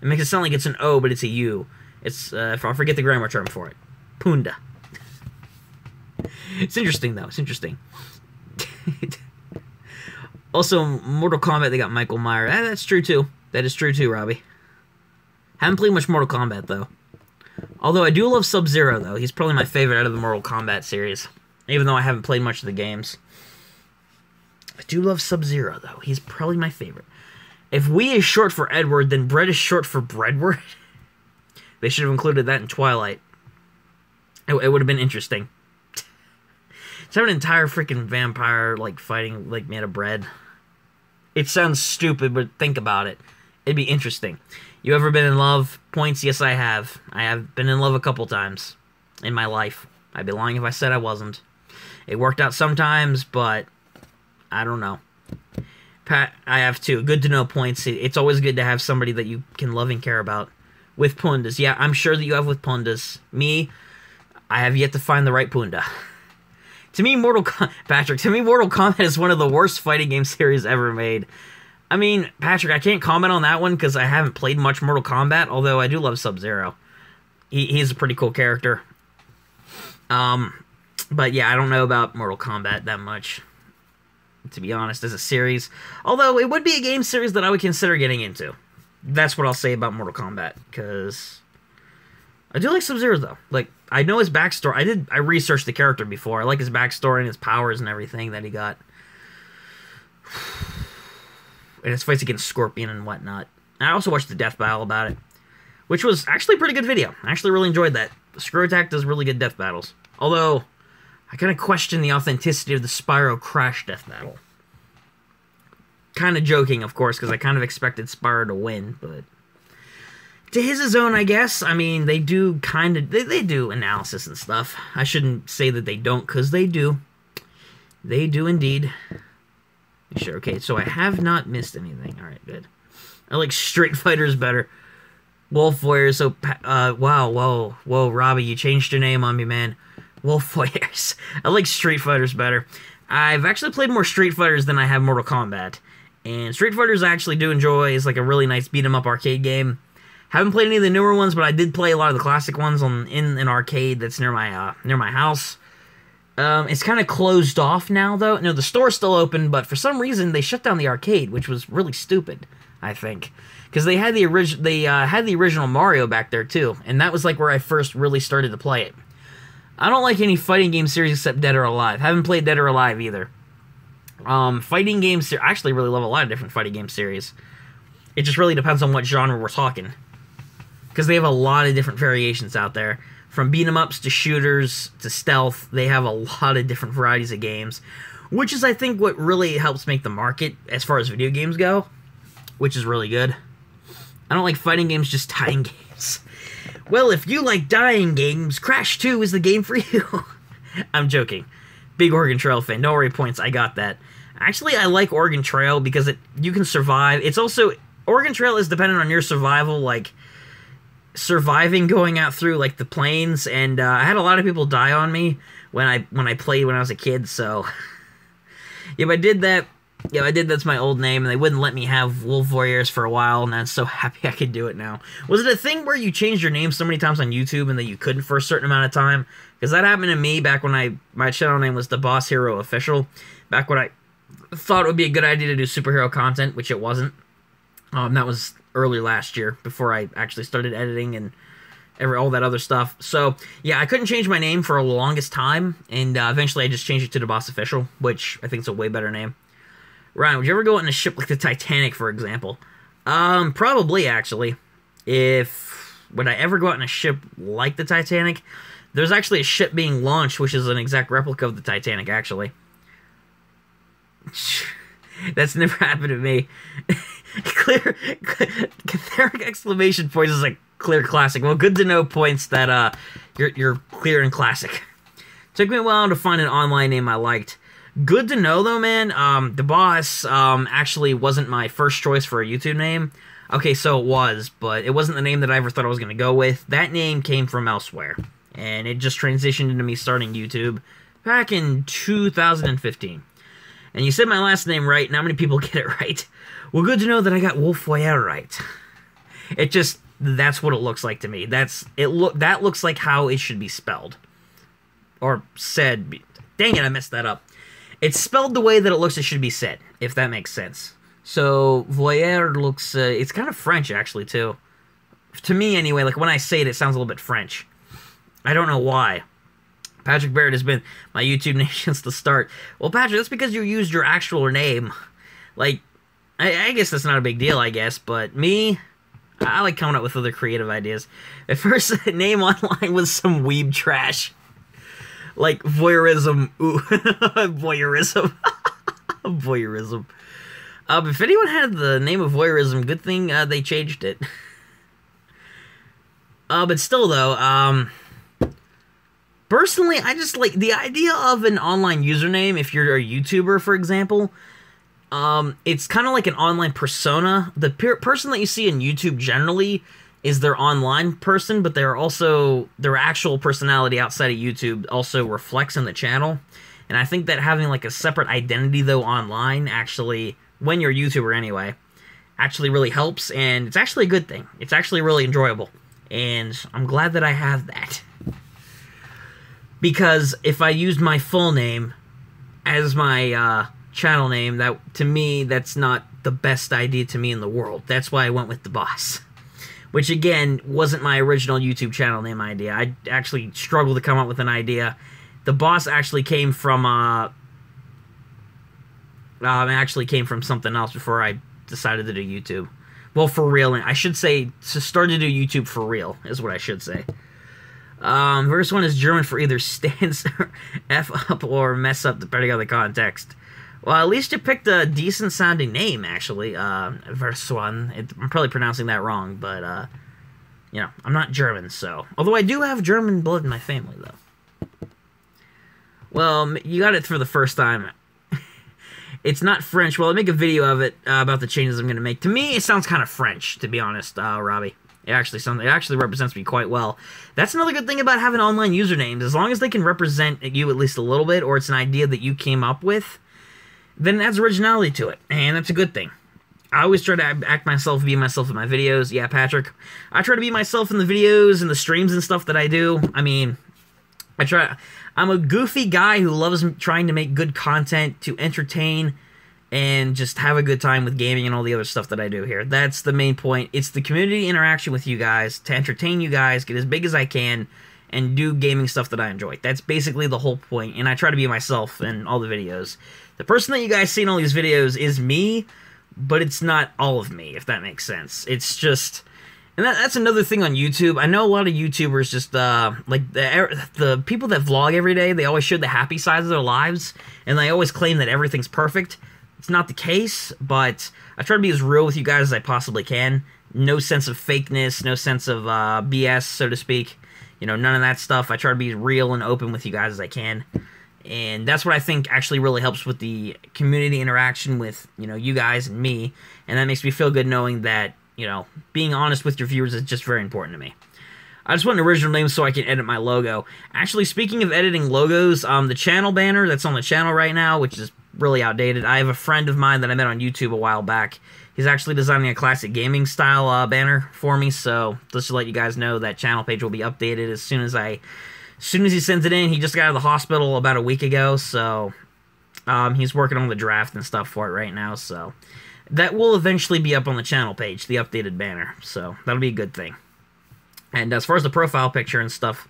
It makes it sound like it's an O, but it's a U. It's, I'll forget the grammar term for it. Punda. It's interesting, though. It's interesting. Also, Mortal Kombat, they got Michael Meyer. That's true, too. That is true, too, Robbie. Haven't played much Mortal Kombat, though. Although, I do love Sub-Zero, though. He's probably my favorite out of the Mortal Kombat series. Even though I haven't played much of the games. I do love Sub-Zero, though. He's probably my favorite. If We is short for Edward, then Bread is short for Breadward. They should have included that in Twilight. It would have been interesting. To have an entire freaking vampire, like, fighting, like, made of bread. It sounds stupid, but think about it. It'd be interesting. You ever been in love? Points, yes, I have. I have been in love a couple times in my life. I'd be lying if I said I wasn't. It worked out sometimes, but I don't know. Pat, I have too. Good to know, Points. It's always good to have somebody that you can love and care about. With pundas. Yeah, I'm sure that you have with pundas. Me, I have yet to find the right punda. To me, Mortal Kombat is one of the worst fighting game series ever made. I mean, Patrick, I can't comment on that one because I haven't played much Mortal Kombat, although I do love Sub-Zero. He's a pretty cool character. But yeah, I don't know about Mortal Kombat that much, to be honest, as a series. Although, it would be a game series that I would consider getting into. That's what I'll say about Mortal Kombat, because I do like Sub-Zero, though. Like, I know his backstory. I researched the character before. I like his backstory and his powers and everything that he got. And his fights against Scorpion and whatnot. And I also watched the Death Battle about it, which was actually a pretty good video. I actually really enjoyed that. Screw Attack does really good death battles. Although, I kind of question the authenticity of the Spyro Crash death battle. Kind of joking, of course, because I kind of expected Spyro to win, but to his own, I guess. I mean, they do kind of, they do analysis and stuff. I shouldn't say that they don't, because they do. They do indeed. Sure, okay, so I have not missed anything. Alright, good. I like Street Fighters better. Wolf Warriors, so, wow, whoa, Robbie, you changed your name on me, man. Wolf Warriors. I like Street Fighters better. I've actually played more Street Fighters than I have Mortal Kombat. And Street Fighters I actually do enjoy. It's like a really nice beat-em-up arcade game. Haven't played any of the newer ones, but I did play a lot of the classic ones in an arcade that's near my house. It's kind of closed off now, though. No, the store's still open, but for some reason they shut down the arcade, which was really stupid, I think. Because they had the original Mario back there, too. And that was like where I first really started to play it. I don't like any fighting game series except Dead or Alive. Haven't played Dead or Alive either. Fighting games, I actually really love a lot of different fighting game series. It just really depends on what genre we're talking. Because they have a lot of different variations out there. From beat-em-ups to shooters to stealth, they have a lot of different varieties of games. Which is, I think, what really helps make the market as far as video games go. Which is really good. I don't like fighting games, just tying games. Well, if you like dying games, Crash 2 is the game for you. I'm joking. Big Oregon Trail fan. Don't worry, points. I got that. Actually, I like Oregon Trail because you can survive. It's also... Oregon Trail is dependent on your survival, like... surviving going out through, like, the plains. And I had a lot of people die on me when I played when I was a kid, so... Yep, I did that. Yeah, I did. That's my old name, and they wouldn't let me have Wolf Warriors for a while, and I'm so happy I could do it now. Was it a thing where you changed your name so many times on YouTube and that you couldn't for a certain amount of time? Because that happened to me back when my channel name was The Boss Hero Official, back when I thought it would be a good idea to do superhero content, which it wasn't. That was early last year, before I actually started editing and all that other stuff. So, yeah, I couldn't change my name for the longest time, and eventually I just changed it to The Boss Official, which I think is a way better name. Ryan, would you ever go on a ship like the Titanic, for example? Probably, actually. Would I ever go out on a ship like the Titanic? There's actually a ship being launched, which is an exact replica of the Titanic, actually. That's never happened to me. Clear, Catheric exclamation points is like clear classic. Well, good to know points that you're clear and classic. Took me a while to find an online name I liked. Good to know, though, man. The Boss actually wasn't my first choice for a YouTube name. Okay, so it was, but it wasn't the name that I ever thought I was going to go with. That name came from elsewhere, and it just transitioned into me starting YouTube back in 2015. And you said my last name right, and how many people get it right? Well, good to know that I got Wolf Warrior right. That's what it looks like to me. That looks like how it should be spelled. Or said. Dang it, I messed that up. It's spelled the way that it looks it should be said, if that makes sense. So, voyeur looks, it's kind of French, actually, too. To me, anyway, like, when I say it, it sounds a little bit French. I don't know why. Patrick Barrett has been my YouTube name since the start. Well, Patrick, that's because you used your actual name. Like, I guess that's not a big deal, I guess, but me, I like coming up with other creative ideas. The first name online was some weeb trash. Like, voyeurism. Ooh, voyeurism. Voyeurism. If anyone had the name of voyeurism, good thing they changed it. But still, though, personally, I just like the idea of an online username if you're a YouTuber, for example. It's kind of like an online persona. The person that you see in YouTube generally is their online person, but they're also, their actual personality outside of YouTube also reflects in the channel. And I think that having like a separate identity, though, online, actually, when you're a YouTuber anyway, actually really helps, and it's actually a good thing. It's actually really enjoyable, and I'm glad that I have that. Because if I used my full name as my channel name, that, to me, that's not the best idea to me in the world. That's why I went with The Boss. Which, again, wasn't my original YouTube channel name idea. I actually struggled to come up with an idea. The Boss actually came from, something else before I decided to do YouTube. Well, for real. I should say, to start to do YouTube for real, is what I should say. First one is German for either stands F up or mess up, depending on the context. Well, at least you picked a decent-sounding name, actually. Verse one. I'm probably pronouncing that wrong, but, you know, I'm not German, so... Although I do have German blood in my family, though. Well, you got it for the first time. It's not French. Well, I'll make a video of it about the changes I'm going to make. To me, it sounds kind of French, to be honest, Robbie. It actually represents me quite well. That's another good thing about having online usernames. As long as they can represent you at least a little bit, or it's an idea that you came up with, then it adds originality to it, and that's a good thing. I always try to be myself in my videos. Yeah, Patrick. I try to be myself in the videos and the streams and stuff that I do. I mean, I'm a goofy guy who loves trying to make good content to entertain and just have a good time with gaming and all the other stuff that I do here. That's the main point. It's the community interaction with you guys, to entertain you guys, get as big as I can, and do gaming stuff that I enjoy. That's basically the whole point, and I try to be myself in all the videos. The person that you guys see in all these videos is me, but it's not all of me, if that makes sense. It's just... And that's another thing on YouTube. I know a lot of YouTubers just, like, the people that vlog every day, they always show the happy sides of their lives, and they always claim that everything's perfect. It's not the case, but I try to be as real with you guys as I possibly can. no sense of fakeness, no sense of BS, so to speak. You know, none of that stuff. I try to be as real and open with you guys as I can. And that's what I think actually really helps with the community interaction with, you know, you guys and me. And that makes me feel good knowing that, you know, being honest with your viewers is just very important to me. I just want an original name so I can edit my logo. Actually, speaking of editing logos, the channel banner that's on the channel right now, which is really outdated, I have a friend of mine that I met on YouTube a while back. He's actually designing a classic gaming style banner for me, so just to let you guys know, that channel page will be updated as soon as he sends it in. He just got out of the hospital about a week ago, so he's working on the draft and stuff for it right now, so that will eventually be up on the channel page, the updated banner, so that'll be a good thing. And as far as the profile picture and stuff,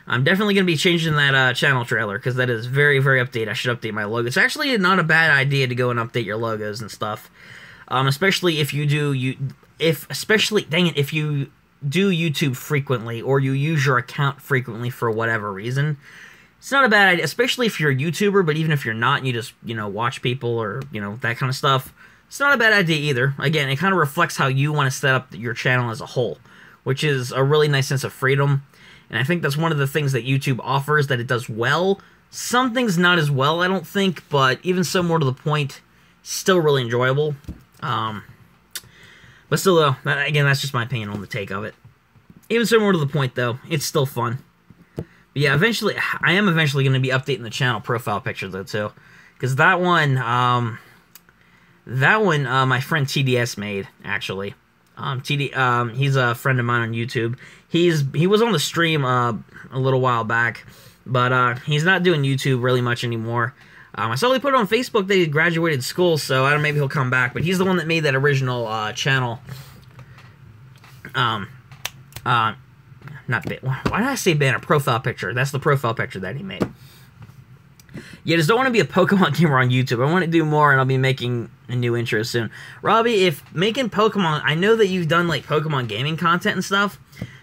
I'm definitely going to be changing that channel trailer, because that is very, very updated. I should update my logo. It's actually not a bad idea to go and update your logos and stuff. Especially if you do, if you do YouTube frequently, or you use your account frequently for whatever reason. It's not a bad idea, especially if you're a YouTuber, but even if you're not and you just, you know, watch people or, you know, that kind of stuff, it's not a bad idea either. Again, it kind of reflects how you want to set up your channel as a whole, which is a really nice sense of freedom. And I think that's one of the things that YouTube offers that it does well. Some things not as well, I don't think, but even so, more to the point, still really enjoyable. But still, though, again, that's just my opinion on the take of it. Even so, more to the point, though, it's still fun. But yeah, eventually, I am eventually going to be updating the channel profile picture, though, too. Because that one, my friend TDS made, actually. He's a friend of mine on YouTube. He was on the stream a little while back, but he's not doing YouTube really much anymore. I saw he put it on Facebook that he graduated school, so I don't know, maybe he'll come back. But he's the one that made that original channel. Not bit. Why did I say banner? Profile picture. That's the profile picture that he made. Yeah, just don't want to be a Pokemon gamer on YouTube. I want to do more, and I'll be making a new intro soon. Robbie, if making Pokemon, I know that you've done like Pokemon gaming content and stuff.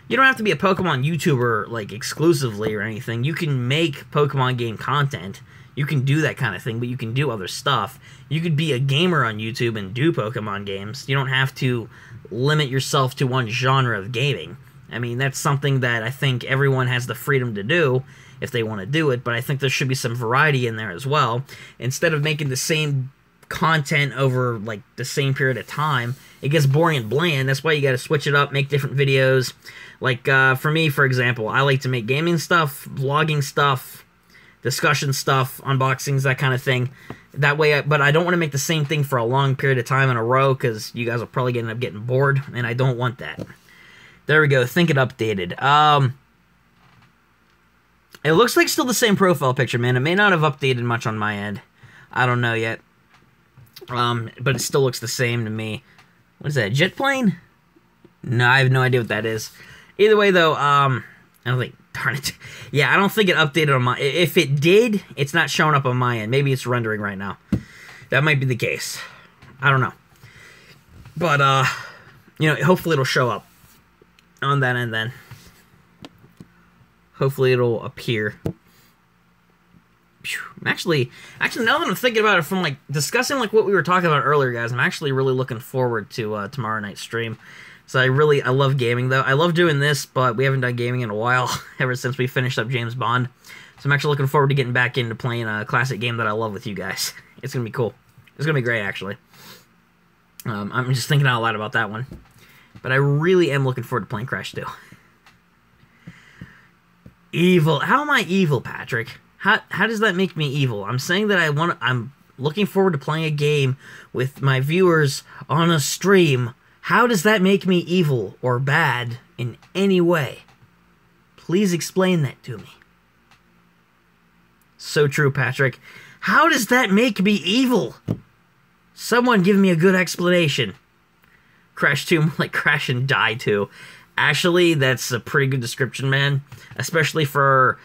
You don't have to be a Pokemon YouTuber like exclusively or anything. You can make Pokemon game content. You can do that kind of thing, but you can do other stuff. You could be a gamer on YouTube and do Pokemon games. You don't have to limit yourself to one genre of gaming. I mean, that's something that I think everyone has the freedom to do if they want to do it, but I think there should be some variety in there as well. Instead of making the same content over, like, the same period of time, it gets boring and bland. That's why you got to switch it up, make different videos. Like, for me, for example, I like to make gaming stuff, vlogging stuff, discussion stuff, unboxings, that kind of thing. That way, but I don't want to make the same thing for a long period of time in a row, because you guys will probably end up getting bored, and I don't want that. There we go, think it updated. It looks like still the same profile picture, man. It may not have updated much on my end. I don't know yet. But it still looks the same to me. What is that, a jet plane? No, I have no idea what that is. Either way, though, I don't think, darn it. Yeah, I don't think it updated on my, if it did, it's not showing up on my end. Maybe it's rendering right now. That might be the case. I don't know. But, you know, hopefully it'll show up on that end then. Hopefully it'll appear. Actually, now that I'm thinking about it, from like discussing like what we were talking about earlier, guys, I'm actually really looking forward to tomorrow night's stream. So I love gaming though. I love doing this, but we haven't done gaming in a while ever since we finished up James Bond. So I'm actually looking forward to getting back into playing a classic game that I love with you guys. It's gonna be cool. It's gonna be great, actually. I'm just thinking out loud about that one, but I really am looking forward to playing Crash 2. Evil. How am I evil, Patrick? How does that make me evil? I'm saying that I'm looking forward to playing a game with my viewers on a stream. How does that make me evil or bad in any way? Please explain that to me. So true, Patrick. How does that make me evil? Someone give me a good explanation. Crash 2, like Crash and Die 2. Actually, that's a pretty good description, man. Especially for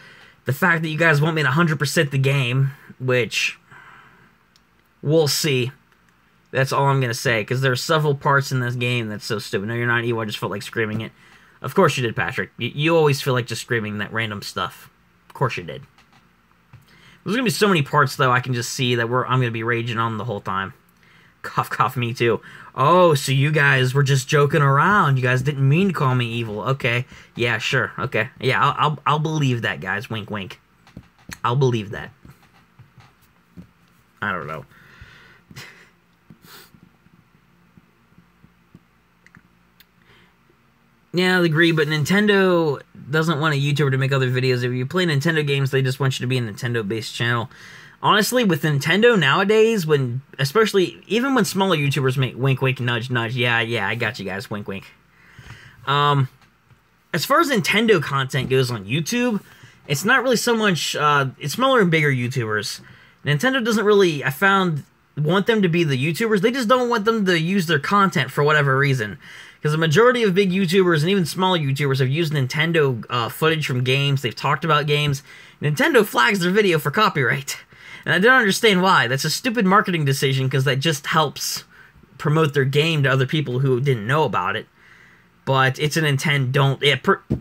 the fact that you guys want me to 100% the game, which we'll see. That's all I'm going to say, because there are several parts in this game that's so stupid. No, you're not evil, I just felt like screaming it. Of course you did, Patrick. You always feel like just screaming that random stuff. Of course you did. There's going to be so many parts, though, I can just see that I'm going to be raging on the whole time. Cough, cough, me too. Oh, so you guys were just joking around. You guys didn't mean to call me evil. Okay. Yeah, sure. Okay. Yeah, I'll believe that, guys. Wink, wink. I'll believe that. I don't know. Yeah, I agree, but Nintendo doesn't want a YouTuber to make other videos. If you play Nintendo games, they just want you to be a Nintendo-based channel. Honestly, with Nintendo nowadays, even when smaller YouTubers make wink, wink, nudge, nudge, yeah, I got you guys, wink, wink. As far as Nintendo content goes on YouTube, it's not really so much, it's smaller and bigger YouTubers. Nintendo doesn't really, I found, want them to be the YouTubers. They just don't want them to use their content for whatever reason. Because the majority of big YouTubers and even smaller YouTubers have used Nintendo footage from games. They've talked about games. Nintendo flags their video for copyright. And I don't understand why. That's a stupid marketing decision because that just helps promote their game to other people who didn't know about it. But it's a Nintendo. Yeah,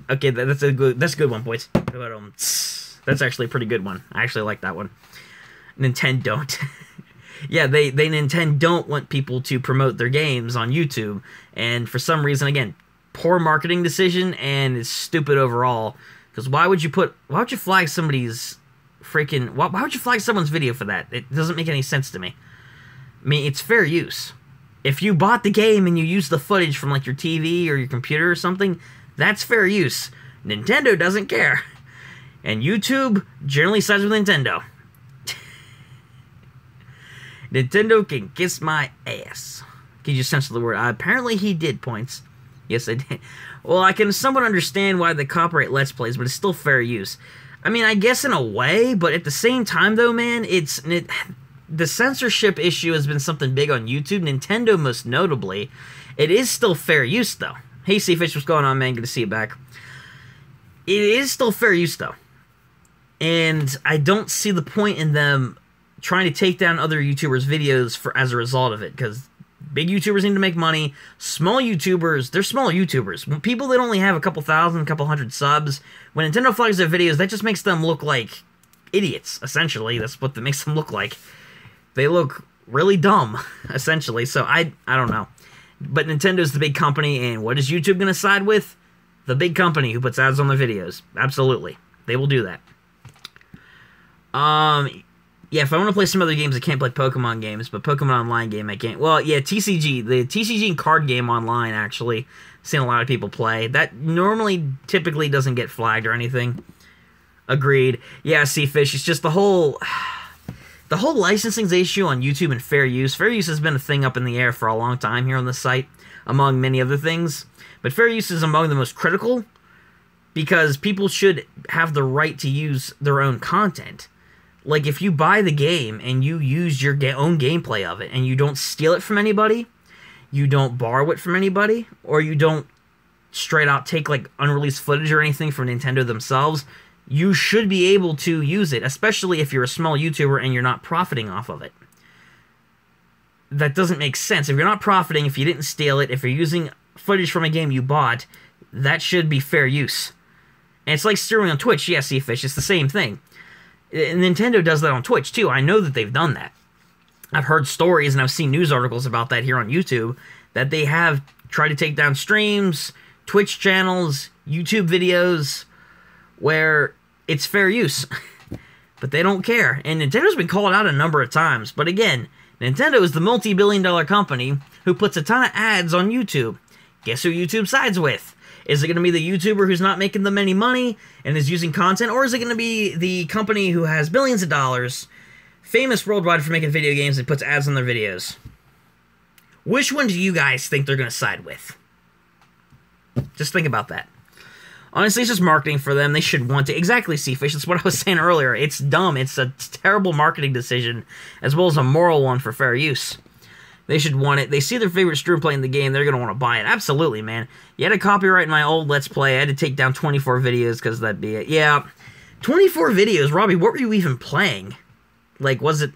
okay, that's a good one, boys. That's actually a pretty good one. I actually like that one. Nintendo. Yeah, they Nintendo don't want people to promote their games on YouTube, and for some reason, again, poor marketing decision, and it's stupid overall. Because why would you flag somebody's freaking? Why would you flag someone's video for that? It doesn't make any sense to me. I mean, it's fair use. If you bought the game and you use the footage from like your TV or your computer or something, that's fair use. Nintendo doesn't care, and YouTube generally sides with Nintendo. Nintendo can kiss my ass. Can you censor the word? Apparently he did, points. Yes, I did. Well, I can somewhat understand why they copyright Let's Plays, but it's still fair use. I mean, I guess in a way, but at the same time, though, man, the censorship issue has been something big on YouTube, Nintendo most notably. It is still fair use, though. Hey, Seafish, what's going on, man? Good to see you back. It is still fair use, though. And I don't see the point in them trying to take down other YouTubers' videos as a result of it, because big YouTubers need to make money. Small YouTubers, they're small YouTubers. When people that only have a couple thousand, a couple hundred subs, when Nintendo flags their videos, that just makes them look like idiots, essentially. That's what that makes them look like. They look really dumb, essentially. So I don't know. But Nintendo's the big company, and what is YouTube going to side with? The big company who puts ads on their videos. Absolutely. They will do that. Yeah, if I want to play some other games, I can't play Pokemon games, but Pokemon Online game I can't. Well, yeah, TCG. The TCG card game online, actually, I've seen a lot of people play. That typically doesn't get flagged or anything. Agreed. Yeah, Seafish, it's just the whole licensing issue on YouTube and fair use. Fair use has been a thing up in the air for a long time here on the site, among many other things. But fair use is among the most critical, because people should have the right to use their own content. Like, if you buy the game and you use your own gameplay of it, and you don't steal it from anybody, you don't borrow it from anybody, or you don't straight out take, like, unreleased footage or anything from Nintendo themselves, you should be able to use it, especially if you're a small YouTuber and you're not profiting off of it. That doesn't make sense. If you're not profiting, if you didn't steal it, if you're using footage from a game you bought, that should be fair use. And it's like stealing on Twitch. Yeah, Seafish, it's the same thing. Nintendo does that on Twitch, too. I know that they've done that. I've heard stories and I've seen news articles about that here on YouTube, that they have tried to take down streams, Twitch channels, YouTube videos, where it's fair use. But they don't care. And Nintendo's been called out a number of times. But again, Nintendo is the multi-billion-dollar company who puts a ton of ads on YouTube. Guess who YouTube sides with? Is it going to be the YouTuber who's not making them any money and is using content? Or is it going to be the company who has billions of dollars, famous worldwide for making video games, and puts ads on their videos? Which one do you guys think they're going to side with? Just think about that. Honestly, it's just marketing for them. They should want to. Exactly, Seafish. That's what I was saying earlier. It's dumb. It's a terrible marketing decision, as well as a moral one for fair use. They should want it. They see their favorite streamer playing the game, they're going to want to buy it. Absolutely, man. You had a copyright in my old Let's Play. I had to take down 24 videos because that'd be it. Yeah, 24 videos. Robbie, what were you even playing? Like, was it...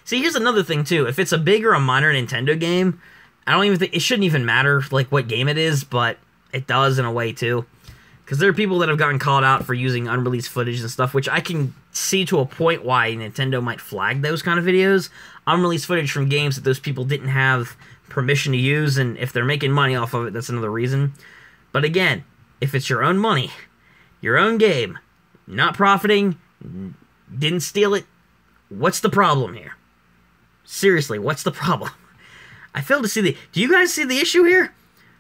See, here's another thing, too. If it's a big or a minor Nintendo game, I don't even think... It shouldn't even matter, like, what game it is, but it does in a way, too. Because there are people that have gotten called out for using unreleased footage and stuff, which I can see to a point why Nintendo might flag those kind of videos. unreleased footage from games that those people didn't have permission to use, and if they're making money off of it, that's another reason. But again, if it's your own money, your own game, not profiting, didn't steal it, what's the problem here? Seriously, what's the problem? I fail to see do you guys see the issue here?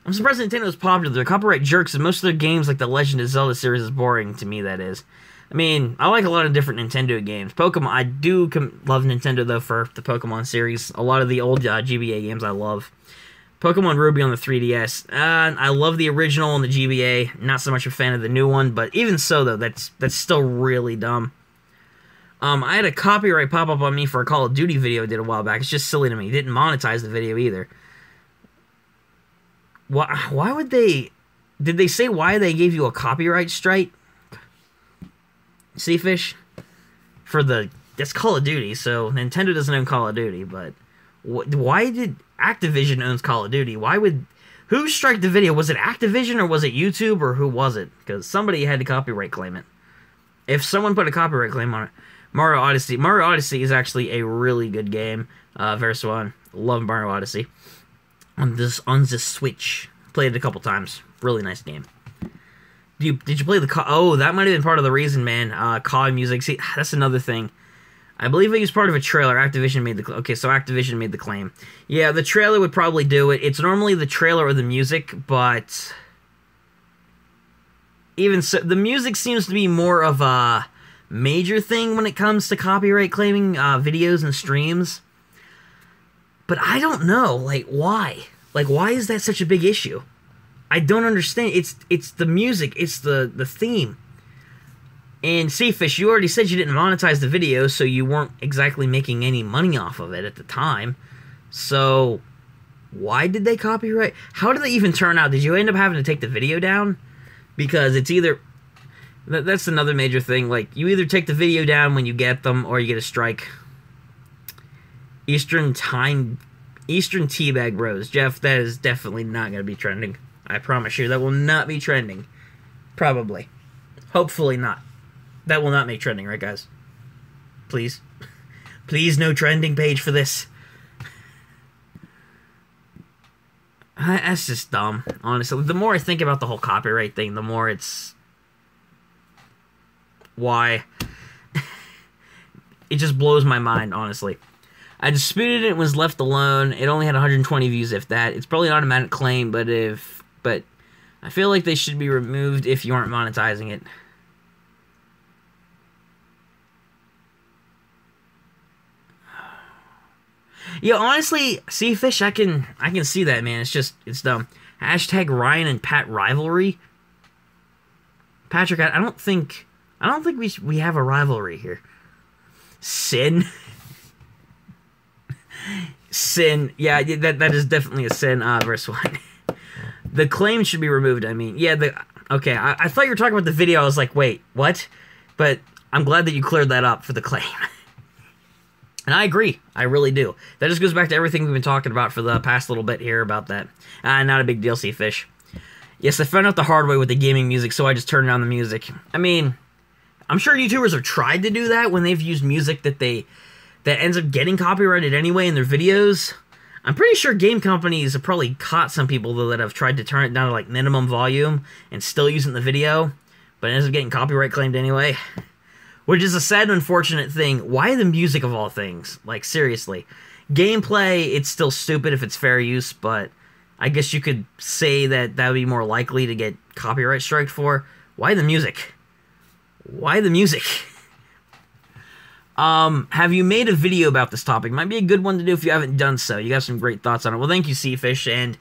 I'm surprised Nintendo's popular. They're copyright jerks, and most of their games, like the Legend of Zelda series, is boring to me, that is. I mean, I like a lot of different Nintendo games. Pokemon, I do love Nintendo, though, for the Pokemon series. A lot of the old GBA games I love. Pokemon Ruby on the 3DS. I love the original on the GBA. Not so much a fan of the new one, but even so, though, that's still really dumb. I had a copyright pop up on me for a Call of Duty video I did a while back. It's just silly to me. It didn't monetize the video either. Why would they... Did they say why they gave you a copyright strike? Seafish? For the... That's Call of Duty, so Nintendo doesn't own Call of Duty, but... Why did... Activision owns Call of Duty. Why would... Who striked the video? Was it Activision or was it YouTube or who was it? Because somebody had to copyright claim it. If someone put a copyright claim on it... Mario Odyssey. Mario Odyssey is actually a really good game. Verso, love Mario Odyssey. On this Switch. Played it a couple times. Really nice game. Did you play the... Oh, that might have been part of the reason, man. COD music. See, that's another thing. I believe it was part of a trailer. Activision made the... Okay, so Activision made the claim. Yeah, the trailer would probably do it. It's normally the trailer or the music, but... Even so, the music seems to be more of a major thing when it comes to copyright claiming videos and streams. But I don't know, like, why? Like, why is that such a big issue? I don't understand. It's the music. It's the theme. And Seafish, you already said you didn't monetize the video, so you weren't exactly making any money off of it at the time. So, why did they copyright? How did they even turn out? Did you end up having to take the video down? Because it's either... That's another major thing. Like, you either take the video down when you get them, or you get a strike. Eastern Teabag Bros. Jeff, that is definitely not going to be trending. I promise you, that will not be trending. Probably. Hopefully not. That will not make trending, right, guys? Please. Please, no trending page for this. That's just dumb, honestly. The more I think about the whole copyright thing, the more it's... Why? It just blows my mind, honestly. I disputed it and was left alone. It only had 120 views, if that. It's probably an automatic claim, but I feel like they should be removed if you aren't monetizing it. Yeah, honestly, Seafish, I can see that, man. It's dumb. Hashtag Ryan and Pat rivalry. Patrick, I don't think we have a rivalry here. Sin. Sin. Yeah, that is definitely a sin. Verse 1. The claim should be removed. I mean, yeah. Okay. I thought you were talking about the video. I was like, wait, what? But I'm glad that you cleared that up for the claim. And I agree. I really do. That just goes back to everything we've been talking about for the past little bit here about that. Not a big deal, Seafish. Yes, I found out the hard way with the gaming music, so I just turned down the music. I mean, I'm sure YouTubers have tried to do that when they've used music that ends up getting copyrighted anyway in their videos. I'm pretty sure game companies have probably caught some people, though, that have tried to turn it down to, like, minimum volume and still use it in the video, but it ends up getting copyright claimed anyway. Which is a sad, unfortunate thing. Why the music of all things? Like, seriously. Gameplay, it's still stupid if it's fair use, but I guess you could say that would be more likely to get copyright striked for. Why the music? Why the music? Have you made a video about this topic? Might be a good one to do if you haven't done so. You got some great thoughts on it. Well, thank you, Seafish, and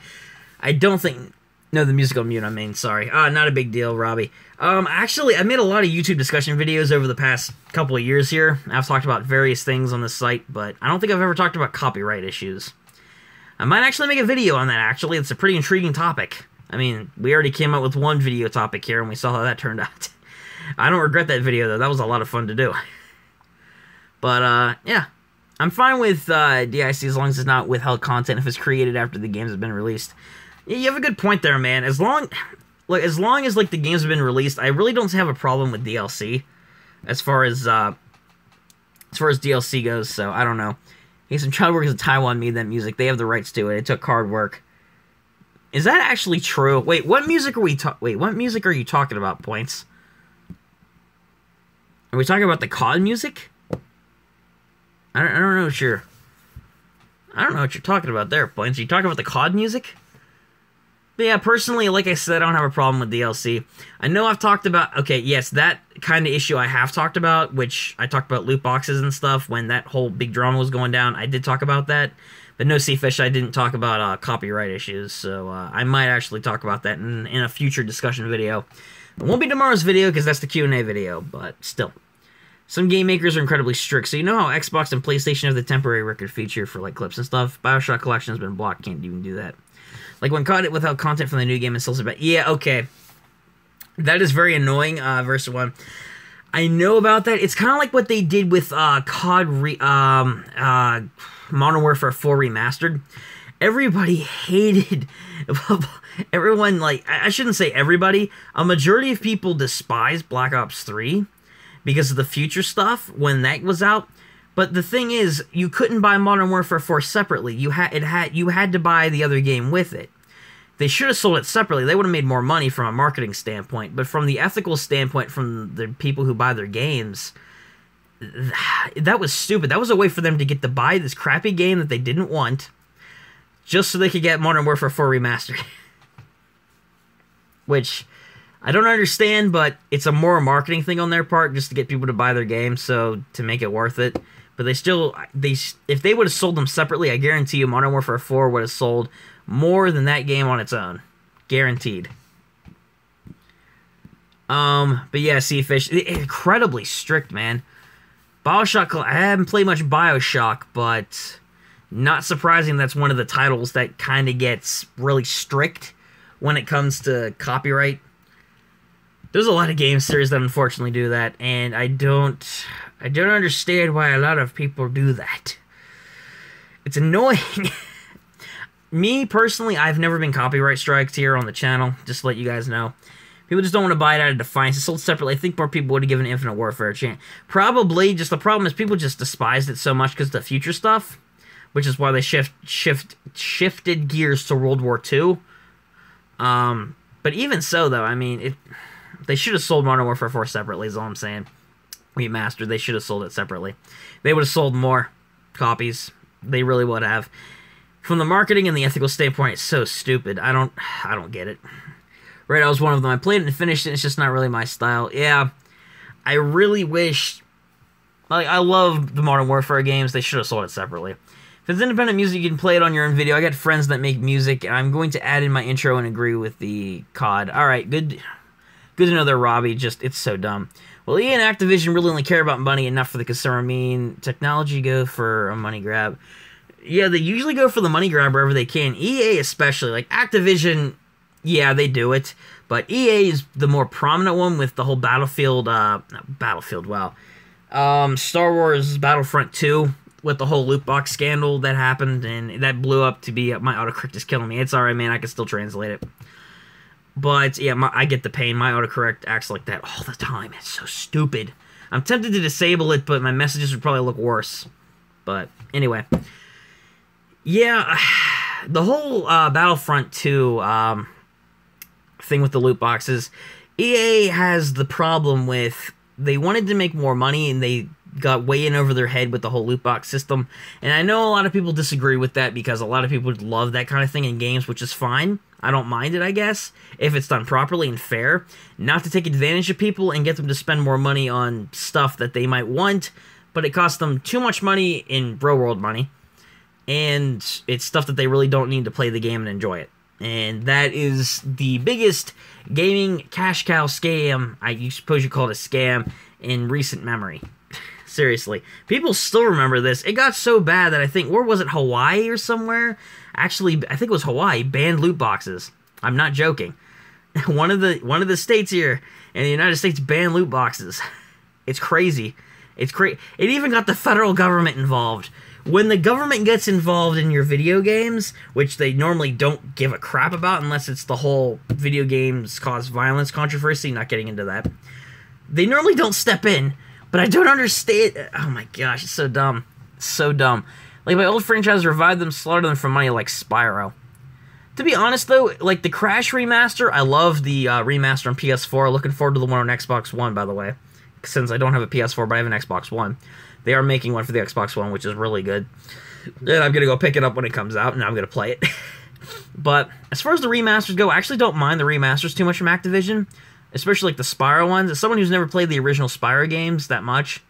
I don't think... No, the music on mute, I mean, sorry. Not a big deal, Robbie. Actually, I made a lot of YouTube discussion videos over the past couple of years here. I've talked about various things on this site, but I don't think I've ever talked about copyright issues. I might actually make a video on that, actually. It's a pretty intriguing topic. I mean, we already came up with one video topic here, and we saw how that turned out. I don't regret that video, though. That was a lot of fun to do. But, yeah. I'm fine with DIC as long as it's not withheld content if it's created after the games have been released. You have a good point there, man. As long as like the games have been released, I really don't have a problem with DLC as far as DLC goes. So I don't know. Hey, some child workers in Taiwan made that music. They have the rights to it. It took hard work. Is that actually true? Wait, what music are we what music are you talking about, Points? Are we talking about the COD music? I don't know what you're... I don't know what you're talking about there, Points. Are you talking about the COD music? But yeah, personally, like I said, I don't have a problem with DLC. I know I've talked about... Okay, yes, that kind of issue I have talked about, which I talked about loot boxes and stuff when that whole big drama was going down. I did talk about that. But no, Seafish, I didn't talk about copyright issues, so I might actually talk about that in a future discussion video. It won't be tomorrow's video, because that's the Q&A video, but still. Some game makers are incredibly strict, so you know how Xbox and PlayStation have the temporary record feature for like clips and stuff? BioShock Collection has been blocked, can't even do that. Like when COD without content from the new game and sells it back. Yeah, okay. That is very annoying, Versa 1. I know about that. It's kind of like what they did with COD Modern Warfare 4 Remastered. Everybody hated... Everyone, like... I shouldn't say everybody. A majority of people despised Black Ops 3 because of the future stuff when that was out. But the thing is, you couldn't buy Modern Warfare 4 separately. You had to buy the other game with it. They should have sold it separately. They would have made more money from a marketing standpoint. But from the ethical standpoint, from the people who buy their games, that was stupid. That was a way for them to get to buy this crappy game that they didn't want, just so they could get Modern Warfare 4 Remastered. Which... I don't understand, but it's a more marketing thing on their part, just to get people to buy their game, so to make it worth it. But if they would have sold them separately, I guarantee you Modern Warfare 4 would have sold more than that game on its own. Guaranteed. But yeah, Seafish, incredibly strict, man. BioShock, I haven't played much BioShock, but not surprising that's one of the titles that kind of gets really strict when it comes to copyright. There's a lot of game series that unfortunately do that, and I don't understand why a lot of people do that. It's annoying. Me, personally, I've never been copyright striked here on the channel, just to let you guys know. People just don't want to buy it out of defiance. It's sold separately. I think more people would have given Infinite Warfare a chance. Probably, just the problem is people just despised it so much because of the future stuff, which is why they shifted gears to World War II. But even so, though, I mean, they should have sold Modern Warfare 4 separately, is all I'm saying. Remastered, they should have sold it separately. They would have sold more copies. They really would have. From the marketing and the ethical standpoint, it's so stupid. I don't get it. Right, I was one of them. I played it and finished it, it's just not really my style. Yeah, I really wish... Like, I love the Modern Warfare games. They should have sold it separately. If it's independent music, you can play it on your own video. I got friends that make music, and I'm going to add in my intro and agree with the COD. Alright, good to know they're Robbie, just, it's so dumb. Well, EA and Activision really only care about money enough for the consumer. I mean, technology go for a money grab. Yeah, they usually go for the money grab wherever they can. EA especially, like Activision, yeah, they do it. But EA is the more prominent one with the whole Battlefield, wow. Star Wars Battlefront 2 with the whole loot box scandal that happened, and that blew up to be, my autocorrect is killing me. It's alright, man, I can still translate it. But, yeah, I get the pain. My autocorrect acts like that all the time. It's so stupid. I'm tempted to disable it, but my messages would probably look worse. But, anyway. Yeah, the whole Battlefront 2 thing with the loot boxes, EA has the problem with, they wanted to make more money, and they got way in over their head with the whole loot box system. And I know a lot of people disagree with that, because a lot of people love that kind of thing in games, which is fine. I don't mind it, I guess, if it's done properly and fair. Not to take advantage of people and get them to spend more money on stuff that they might want, but it costs them too much money in real world money, and it's stuff that they really don't need to play the game and enjoy it. And that is the biggest gaming cash cow scam, I suppose you call it a scam, in recent memory. Seriously. People still remember this. It got so bad that I think, where was it, Hawaii or somewhere? Actually, I think it was Hawaii, banned loot boxes. I'm not joking. One of the states here in the United States banned loot boxes. It's crazy. It's crazy. It even got the federal government involved. When the government gets involved in your video games, which they normally don't give a crap about unless it's the whole video games cause violence controversy, not getting into that, they normally don't step in. But I don't understand. Oh my gosh, it's so dumb. So dumb. Like, my old franchise revived them, slaughtered them for money like Spyro. To be honest, though, like, the Crash remaster, I love the remaster on PS4. Looking forward to the one on Xbox One, by the way. Since I don't have a PS4, but I have an Xbox One. They are making one for the Xbox One, which is really good. And I'm going to go pick it up when it comes out, and I'm going to play it. But as far as the remasters go, I actually don't mind the remasters too much from Activision. Especially like the Spyro ones. As someone who's never played the original Spyro games that much,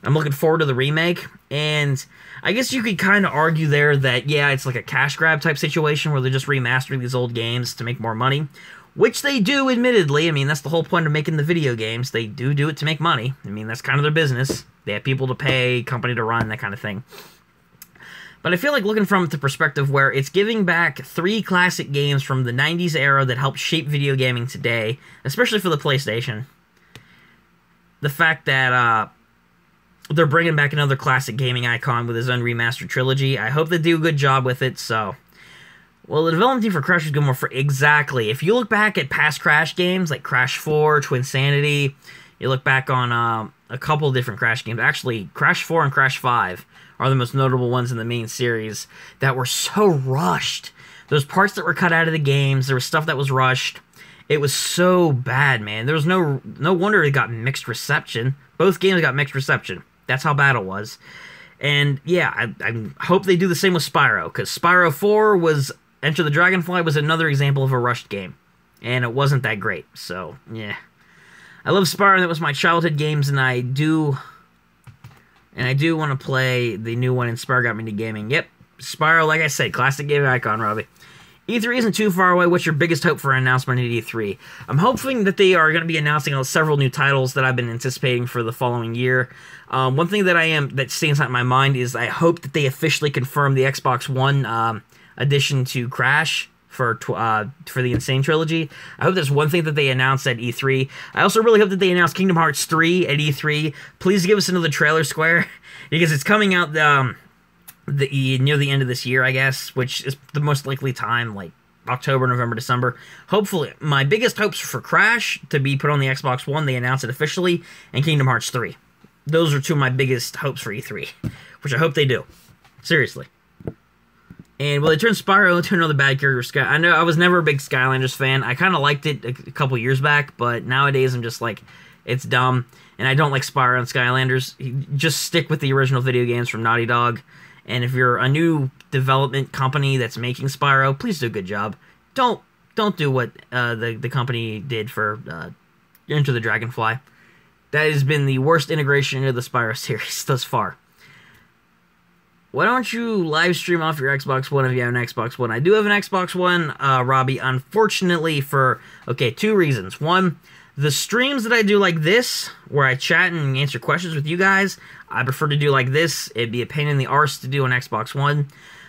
I'm looking forward to the remake. And I guess you could kind of argue there that, yeah, it's like a cash grab type situation where they're just remastering these old games to make more money. Which they do, admittedly. I mean, that's the whole point of making the video games. They do it to make money. I mean, that's kind of their business. They have people to pay, company to run, that kind of thing. But I feel like looking from the perspective where it's giving back 3 classic games from the 90s era that helped shape video gaming today, especially for the PlayStation. The fact that they're bringing back another classic gaming icon with his own remastered trilogy. I hope they do a good job with it, so... Well, the development team for Crash is good more for... Exactly. If you look back at past Crash games, like Crash 4, Twinsanity, you look back on a couple of different Crash games. Actually, Crash 4 and Crash 5 are the most notable ones in the main series that were so rushed. Those parts that were cut out of the games, there was stuff that was rushed. It was so bad, man. There was no wonder it got mixed reception. Both games got mixed reception. That's how bad it was. And yeah, I hope they do the same with Spyro, because Spyro 4 was... Enter the Dragonfly was another example of a rushed game. And it wasn't that great, so yeah. I love Spyro, and that was my childhood games, and I do want to play the new one, and Spyro got me into gaming. Yep, Spyro, like I said, classic gaming icon, Robbie. E3 isn't too far away. What's your biggest hope for an announcement at E3? I'm hoping that they are going to be announcing several new titles that I've been anticipating for the following year. One thing that stands out in my mind is I hope that they officially confirm the Xbox One addition to Crash for the Insane Trilogy. I hope that's one thing that they announced at E3. I also really hope that they announce Kingdom Hearts 3 at E3. Please give us another trailer, Square, because it's coming out near the end of this year, I guess, which is the most likely time, like October, November, December. Hopefully, my biggest hopes for Crash to be put on the Xbox One, they announce it officially, and Kingdom Hearts 3. Those are two of my biggest hopes for E3, which I hope they do. Seriously. And will they turn Spyro into another bad character? I know I was never a big Skylanders fan. I kind of liked it a couple years back, but nowadays I'm just like, it's dumb. And I don't like Spyro and Skylanders. Just stick with the original video games from Naughty Dog. And if you're a new development company that's making Spyro, please do a good job. Don't do what the company did for Enter the Dragonfly. That has been the worst integration into the Spyro series thus far. Why don't you live stream off your Xbox One if you have an Xbox One? I do have an Xbox One, Robbie, unfortunately for, 2 reasons. One, the streams that I do like this, where I chat and answer questions with you guys, I prefer to do like this. It'd be a pain in the arse to do on Xbox One.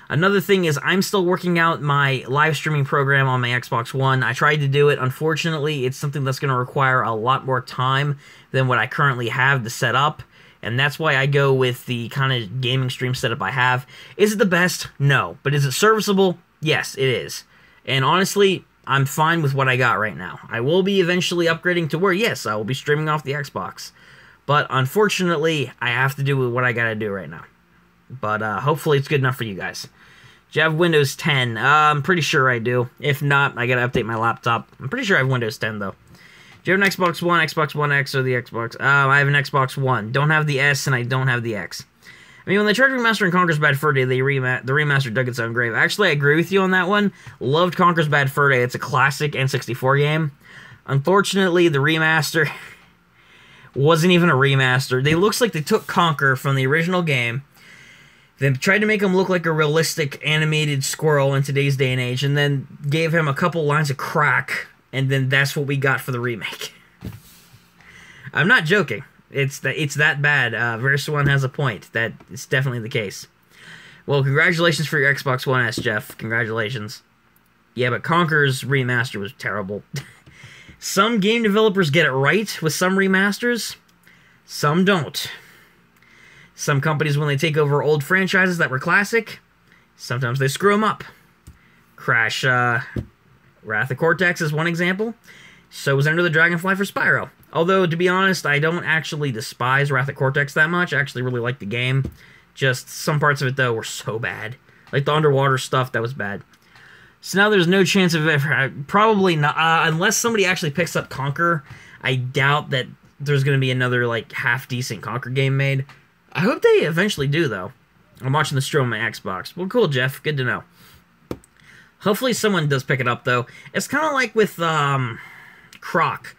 Another thing is I'm still working out my live streaming program on my Xbox One. I tried to do it. Unfortunately, it's something that's going to require a lot more time than what I currently have to set up. And that's why I go with the kind of gaming stream setup I have. Is it the best? No. But is it serviceable? Yes, it is. And honestly, I'm fine with what I got right now. I will be eventually upgrading to where, yes, I will be streaming off the Xbox. But unfortunately, I have to do what I gotta do right now. But hopefully it's good enough for you guys. Do you have Windows 10? I'm pretty sure I do. If not, I gotta update my laptop. I'm pretty sure I have Windows 10, though. Do you have an Xbox One, Xbox One X, or the Xbox? I have an Xbox One. Don't have the S, and I don't have the X. I mean, when they tried remastering Conker's Bad Fur Day, the remaster dug its own grave. Actually, I agree with you on that one. Loved Conker's Bad Fur Day. It's a classic N64 game. Unfortunately, the remaster wasn't even a remaster. It looks like they took Conker from the original game, then tried to make him look like a realistic animated squirrel in today's day and age, and then gave him a couple lines of crack. And then that's what we got for the remake. I'm not joking. It's that bad. Versa1 has a point. That is definitely the case. Well, congratulations for your Xbox One S, Jeff. Congratulations. Yeah, but Conker's remaster was terrible. Some game developers get it right with some remasters. Some don't. Some companies, when they take over old franchises that were classic, sometimes they screw them up. Crash, Wrath of Cortex is one example. So was Enter the Dragonfly for Spyro. Although, to be honest, I don't actually despise Wrath of Cortex that much. I actually really like the game. Just some parts of it, though, were so bad. Like the underwater stuff, that was bad. So now there's no chance of ever... Probably not... unless somebody actually picks up Conker, I doubt that there's going to be another, like, half-decent Conker game made. I hope they eventually do, though. I'm watching the stream on my Xbox. Well, cool, Jeff. Good to know. Hopefully someone does pick it up, though. It's kind of like with Croc.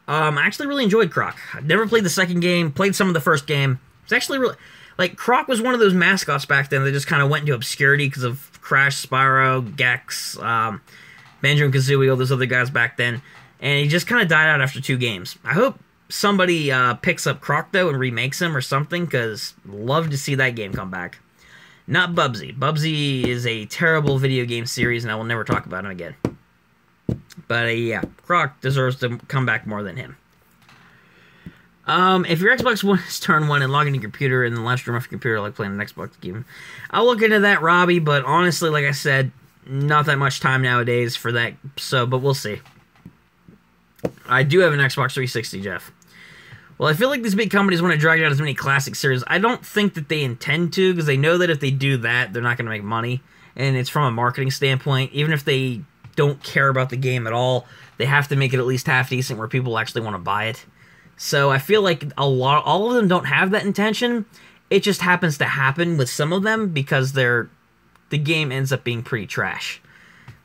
I actually really enjoyed Croc. I've never played the second game. Played some of the first game. It's actually really... Like, Croc was one of those mascots back then that just kind of went into obscurity because of Crash, Spyro, Gex, Banjo and Kazooie, all those other guys back then. And he just kind of died out after 2 games. I hope somebody picks up Croc, though, and remakes him or something, because love to see that game come back. Not Bubsy. Bubsy is a terrible video game series, and I will never talk about him again. But, yeah, Croc deserves to come back more than him. If your Xbox One is turn 1 and log into your computer and then launch from your computer like playing an Xbox game, I'll look into that, Robbie, but honestly, like I said, not that much time nowadays for that, but we'll see. I do have an Xbox 360, Jeff. Well, I feel like these big companies want to drag out as many classic series. I don't think that they intend to, because they know that if they do that, they're not going to make money, and it's from a marketing standpoint. Even if they don't care about the game at all, they have to make it at least half-decent where people actually want to buy it. So I feel like all of them don't have that intention. It just happens to happen with some of them because the game ends up being pretty trash.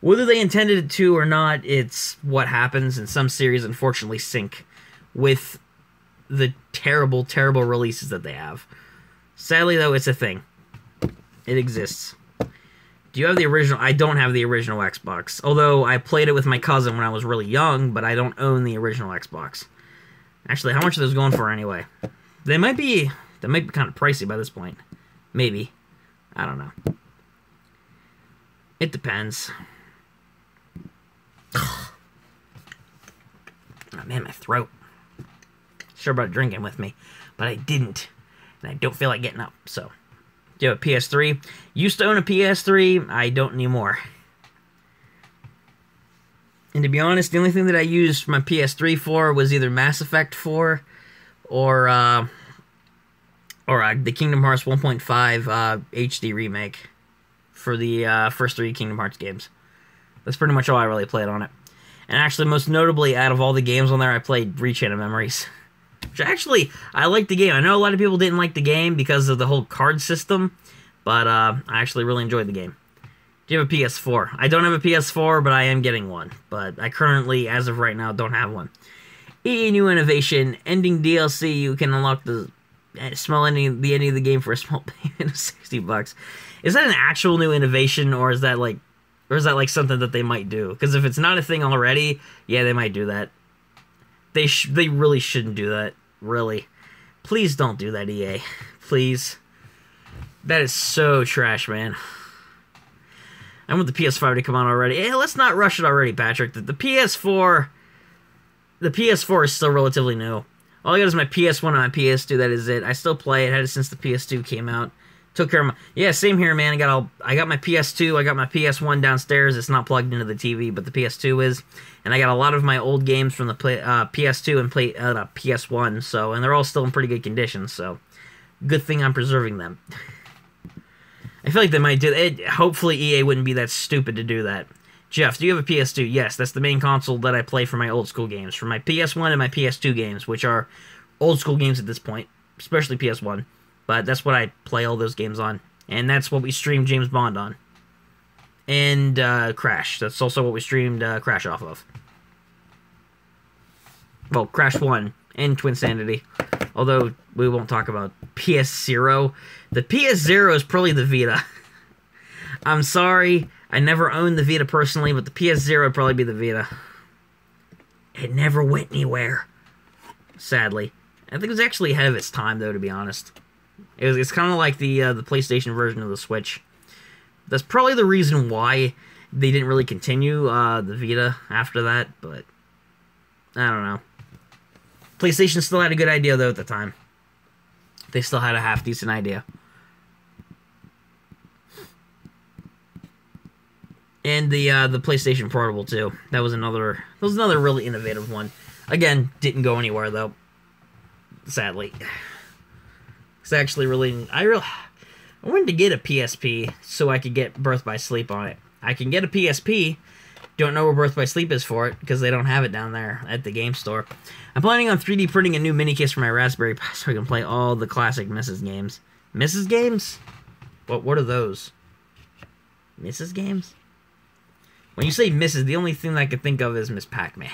Whether they intended it to or not, it's what happens, and some series unfortunately sink with the terrible, terrible releases that they have. Sadly, though, it's a thing. It exists. Do you have the original? I don't have the original Xbox. Although I played it with my cousin when I was really young, but I don't own the original Xbox. Actually, how much are those going for anyway? They might be kind of pricey by this point. Maybe. I don't know. It depends. Oh, man, my throat. Sure about drinking with me, but I didn't. And I don't feel like getting up, so. Do you have a PS3? Used to own a PS3. I don't anymore. And to be honest, the only thing that I used my PS3 for was either Mass Effect 4 or the Kingdom Hearts 1.5 HD remake for the first 3 Kingdom Hearts games. That's pretty much all I really played on it. And actually, most notably, out of all the games on there, I played Rechain of Memories. Which actually, I liked the game. I know a lot of people didn't like the game because of the whole card system, but I actually really enjoyed the game. Do you have a PS4? I don't have a PS4, but I am getting one. But I currently, as of right now, don't have one. EA new innovation, ending DLC. You can unlock the small ending, the ending of the game for a small payment of $60. Is that an actual new innovation, or is that like something that they might do? Because if it's not a thing already, yeah, they might do that. They really shouldn't do that. Really, please don't do that, EA. Please. That is so trash, man. I want the PS5 to come out already. Hey, let's not rush it already, Patrick. The PS4 is still relatively new. All I got is my PS1 and my PS2. That is it. I still play it. Had it since the PS2 came out. Took care of my... Yeah, same here, man. I got my PS2. I got my PS1 downstairs. It's not plugged into the TV, but the PS2 is. And I got a lot of my old games from the PS2 and PS1. So, and they're all still in pretty good condition. So, good thing I'm preserving them. I feel like they might do it. Hopefully EA wouldn't be that stupid to do that. Jeff, do you have a PS2? Yes, that's the main console that I play for my old school games. For my PS1 and my PS2 games, which are old school games at this point. Especially PS1. But that's what I play all those games on. And that's what we streamed James Bond on. And Crash. That's also what we streamed Crash off of. Well, Crash 1 and Twinsanity. Although, we won't talk about PS0. The PS0 is probably the Vita. I'm sorry, I never owned the Vita personally, but the PS0 would probably be the Vita. It never went anywhere. Sadly. I think it was actually ahead of its time, though, to be honest. It's kind of like the PlayStation version of the Switch. That's probably the reason why they didn't really continue the Vita after that, but I don't know. PlayStation still had a good idea, though, at the time. They still had a half-decent idea. And the PlayStation Portable, too. That was another really innovative one. Again, didn't go anywhere, though. Sadly. It's actually really... I wanted to get a PSP so I could get Birth by Sleep on it. I can get a PSP. Don't know where Birth by Sleep is for it because they don't have it down there at the game store. I'm planning on 3D printing a new mini case for my Raspberry Pi so I can play all the classic Mrs. games. Mrs. games? What are those? Mrs. games? When you say Mrs., the only thing that I can think of is Miss Pac-Man.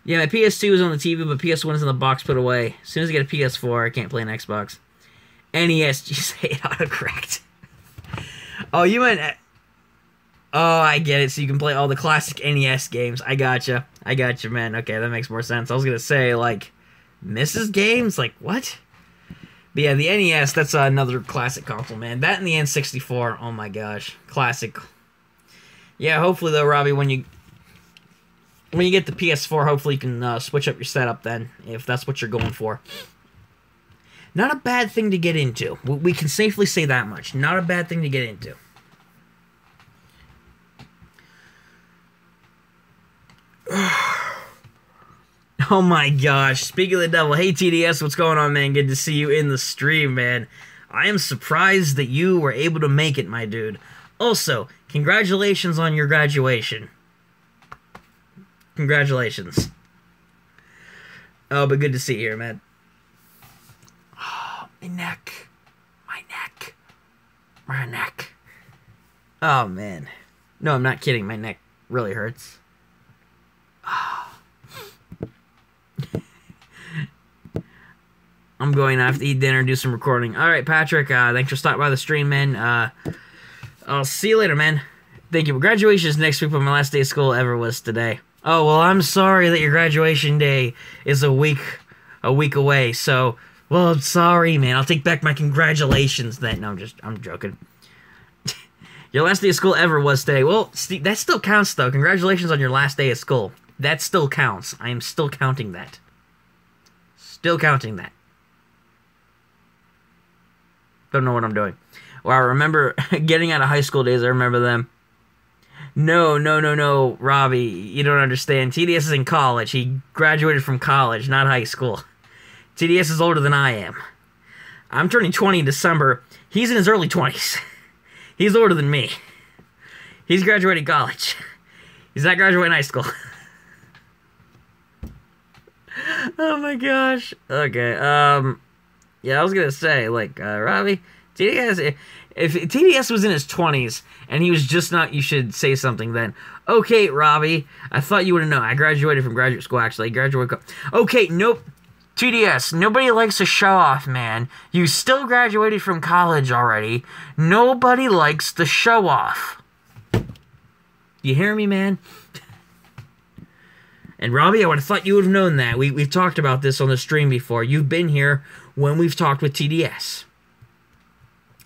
Yeah, my PS2 is on the TV, but PS1 is in the box put away. As soon as I get a PS4, I can't play an Xbox. NES, you say it autocorrect. Oh, you meant... Oh, I get it. So you can play all the classic NES games. I gotcha. I gotcha, man. Okay, that makes more sense. I was going to say, like, Mrs. games? Like, what? But yeah, the NES, that's another classic console, man. That and the N64, oh my gosh. Classic. Yeah, hopefully, though, Robbie, when you get the PS4, hopefully you can switch up your setup then, if that's what you're going for. Not a bad thing to get into. We can safely say that much. Not a bad thing to get into. Oh my gosh. Speaking of the devil, hey TDS, what's going on, man? Good to see you in the stream, man. I am surprised that you were able to make it, my dude. Also, congratulations on your graduation. Congratulations. Oh, but good to see you here, man. Oh, my neck. My neck. My neck. Oh, man. No, I'm not kidding. My neck really hurts. I'm going to have to eat dinner and do some recording. Alright, Patrick, thanks for stopping by the stream, man. I'll see you later, man. Thank you. Graduation is next week, but my last day of school ever was today. Oh, well, I'm sorry that your graduation day is a week away, so, well, I'm sorry, man. I'll take back my congratulations then. No, I'm joking. Your last day of school ever was today. Well, Steve, that still counts, though. Congratulations on your last day of school. That still counts. I am still counting that. Still counting that. Don't know what I'm doing. Well, I remember getting out of high school days. I remember them. No, Robbie. You don't understand. TDS is in college. He graduated from college, not high school. TDS is older than I am. I'm turning 20 in December. He's in his early 20s. He's older than me. He's graduating college. He's not graduating high school. Oh my gosh. Okay, yeah, I was gonna say, like, Robbie, TDS, if TDS was in his 20s, and he was just not, you should say something then. Okay, Robbie, I thought you would have known. I graduated from graduate school, actually. Okay, nope. TDS, nobody likes to show off, man. You still graduated from college already. Nobody likes to show off. You hear me, man? And Robbie, I would have thought you would have known that. We've talked about this on the stream before. You've been here when we've talked with TDS.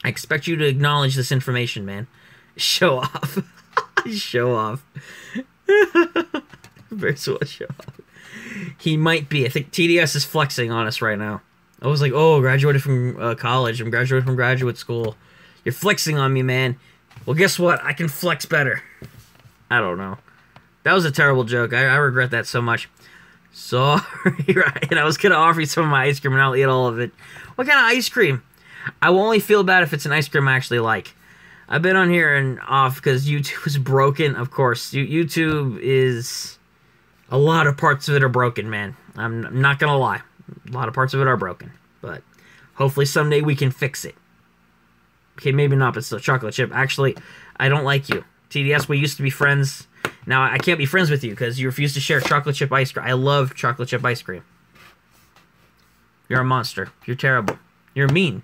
I expect you to acknowledge this information, man. Show off. Show off. Very well show off. He might be. I think TDS is flexing on us right now. I was like, oh, graduated from college. I'm graduated from graduate school. You're flexing on me, man. Well, guess what? I can flex better. I don't know. That was a terrible joke. I regret that so much. Sorry, right? And I was going to offer you some of my ice cream and I'll eat all of it. What kind of ice cream? I will only feel bad if it's an ice cream I actually like. I've been on here and off because YouTube is broken, of course. YouTube is... A lot of parts of it are broken, man. I'm not going to lie. A lot of parts of it are broken. But hopefully someday we can fix it. Okay, maybe not, but still chocolate chip. Actually, I don't like you. TDS, we used to be friends. Now, I can't be friends with you because you refuse to share chocolate chip ice cream. I love chocolate chip ice cream. You're a monster. You're terrible. You're mean.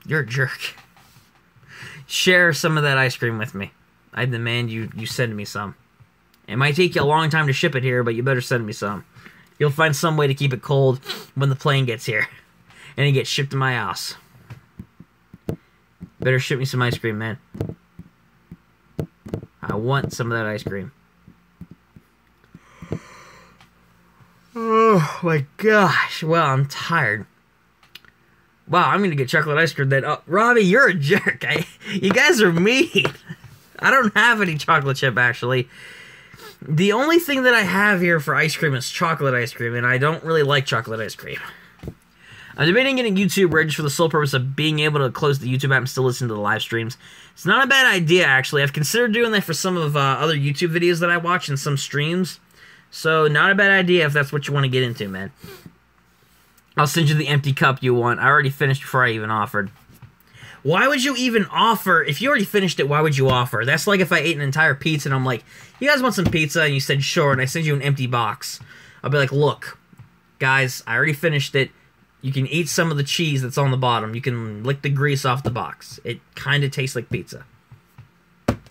You're a jerk. Share some of that ice cream with me. I demand you send me some. It might take you a long time to ship it here, but you better send me some. You'll find some way to keep it cold when the plane gets here. And it gets shipped to my house. Better ship me some ice cream, man. I want some of that ice cream. Oh my gosh. Well, I'm tired. Wow, I'm gonna get chocolate ice cream then. Oh, Robbie, you're a jerk. You guys are mean. I don't have any chocolate chip, actually. The only thing that I have here for ice cream is chocolate ice cream, and I don't really like chocolate ice cream. I'm debating getting YouTube Red for the sole purpose of being able to close the YouTube app and still listen to the live streams. It's not a bad idea, actually. I've considered doing that for some of other YouTube videos that I watch and some streams. So, not a bad idea if that's what you want to get into, man. I'll send you the empty cup you want. I already finished before I even offered. Why would you even offer? If you already finished it, why would you offer? That's like if I ate an entire pizza and I'm like, you guys want some pizza? And you said, sure, and I send you an empty box. I'll be like, look, guys, I already finished it. You can eat some of the cheese that's on the bottom. You can lick the grease off the box. It kind of tastes like pizza.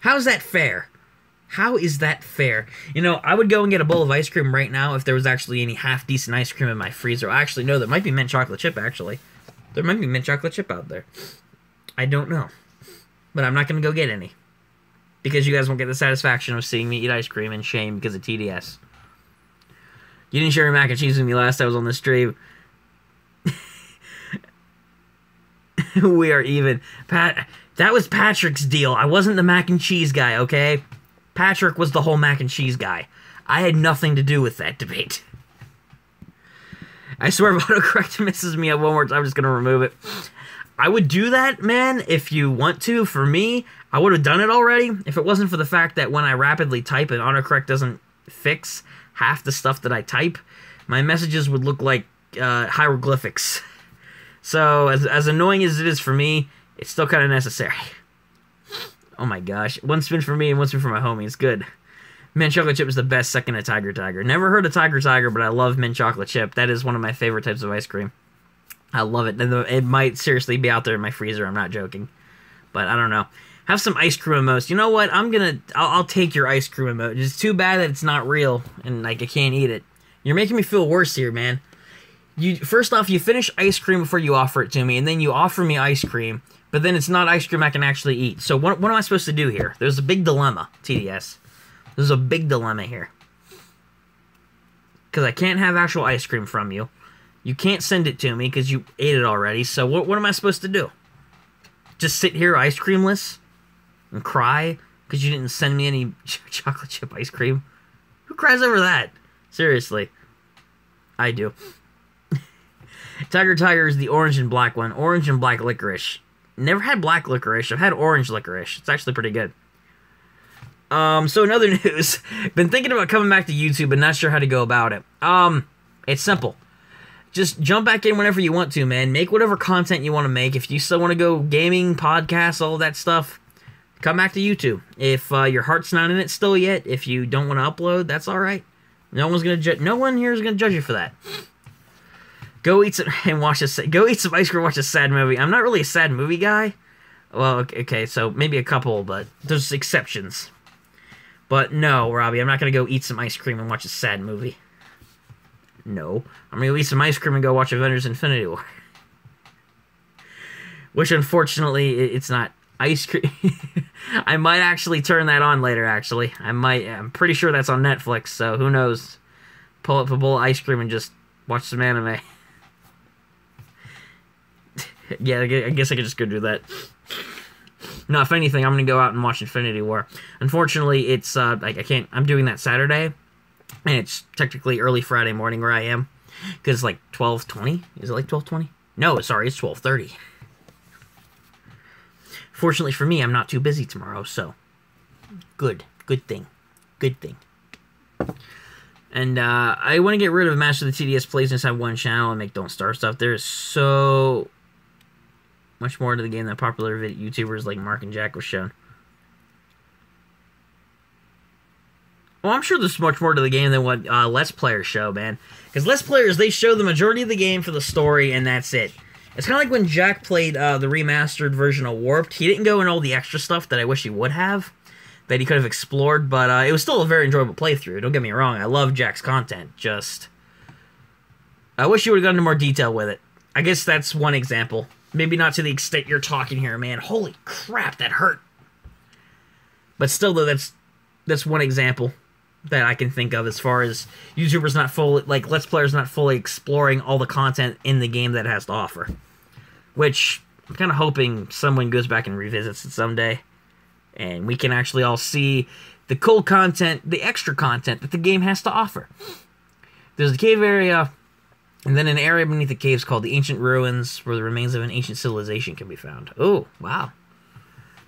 How's that fair? How is that fair? You know, I would go and get a bowl of ice cream right now if there was actually any half-decent ice cream in my freezer. Actually, no, there might be mint chocolate chip, actually. There might be mint chocolate chip out there. I don't know. But I'm not going to go get any. Because you guys won't get the satisfaction of seeing me eat ice cream in shame because of TDS. You didn't share your mac and cheese with me last time I was on the stream. We are even. Pat, that was Patrick's deal. I wasn't the mac and cheese guy, okay? Patrick was the whole mac and cheese guy. I had nothing to do with that debate. I swear if autocorrect misses me at one more time, I'm just going to remove it. I would do that, man, if you want to. For me, I would have done it already if it wasn't for the fact that when I rapidly type and autocorrect doesn't fix half the stuff that I type, my messages would look like hieroglyphics. So, as annoying as it is for me, it's still kind of necessary. Oh my gosh. One spin for me and one spin for my homie. It's good. Mint chocolate chip is the best, second to Tiger Tiger. Never heard of Tiger Tiger, but I love mint chocolate chip. That is one of my favorite types of ice cream. I love it. It might seriously be out there in my freezer. I'm not joking. But I don't know. Have some ice cream emotes. You know what? I'll take your ice cream emote. It's too bad that it's not real and like I can't eat it. You're making me feel worse here, man. First off, you finish ice cream before you offer it to me, and then you offer me ice cream, but then it's not ice cream I can actually eat. So what am I supposed to do here? There's a big dilemma, TDS. There's a big dilemma here. Because I can't have actual ice cream from you. You can't send it to me because you ate it already. So what am I supposed to do? Just sit here ice creamless and cry because you didn't send me any chocolate chip ice cream? Who cries over that? Seriously. I do. Tiger Tiger is the orange and black one. Orange and black licorice. Never had black licorice. I've had orange licorice. It's actually pretty good. So in other news, been thinking about coming back to YouTube, but not sure how to go about it. It's simple. Just jump back in whenever you want to, man. Make whatever content you want to make. If you still want to go gaming, podcasts, all that stuff, come back to YouTube. If your heart's not in it still yet, if you don't want to upload, that's all right. No one here is gonna judge you for that. Go eat some and watch go eat some ice cream, watch a sad movie. I'm not really a sad movie guy. Well, okay, so maybe a couple, but there's exceptions. But no, Robbie, I'm not gonna go eat some ice cream and watch a sad movie. No, I'm gonna eat some ice cream and go watch Avengers Infinity War. Which, unfortunately, it's not ice cream. I might actually turn that on later, actually. I'm pretty sure that's on Netflix, so who knows. Pull up a bowl of ice cream and just watch some anime. Yeah, I guess I could just go do that. No, if anything, I'm gonna go out and watch Infinity War. Unfortunately, it's, like, I can't, I'm doing that Saturday, and it's technically early Friday morning where I am, because it's like 12:20? Is it like 12:20? No, sorry, it's 12:30. Fortunately for me, I'm not too busy tomorrow, so good thing. And I want to get rid of Master of the TDS Plays inside one channel and make Don't Starve stuff. There's so much more to the game than popular YouTubers like Mark and Jack was shown. Well, I'm sure there's much more to the game than what Let's Players show, man. Because Let's Players, they show the majority of the game for the story, and that's it. It's kind of like when Jack played the remastered version of Warped. He didn't go in all the extra stuff that I wish he would have, that he could have explored, but it was still a very enjoyable playthrough. Don't get me wrong, I love Jack's content, just I wish you would have gone into more detail with it. I guess that's one example. Maybe not to the extent you're talking here, man. Holy crap, that hurt. But still, though, that's one example that I can think of as far as YouTubers not fully, like, Let's Players not fully exploring all the content in the game that it has to offer. Which, I'm kind of hoping someone goes back and revisits it someday. And we can actually all see the cool content, the extra content that the game has to offer. There's a cave area And then an area beneath the caves called the Ancient Ruins, where the remains of an ancient civilization can be found. Oh, wow.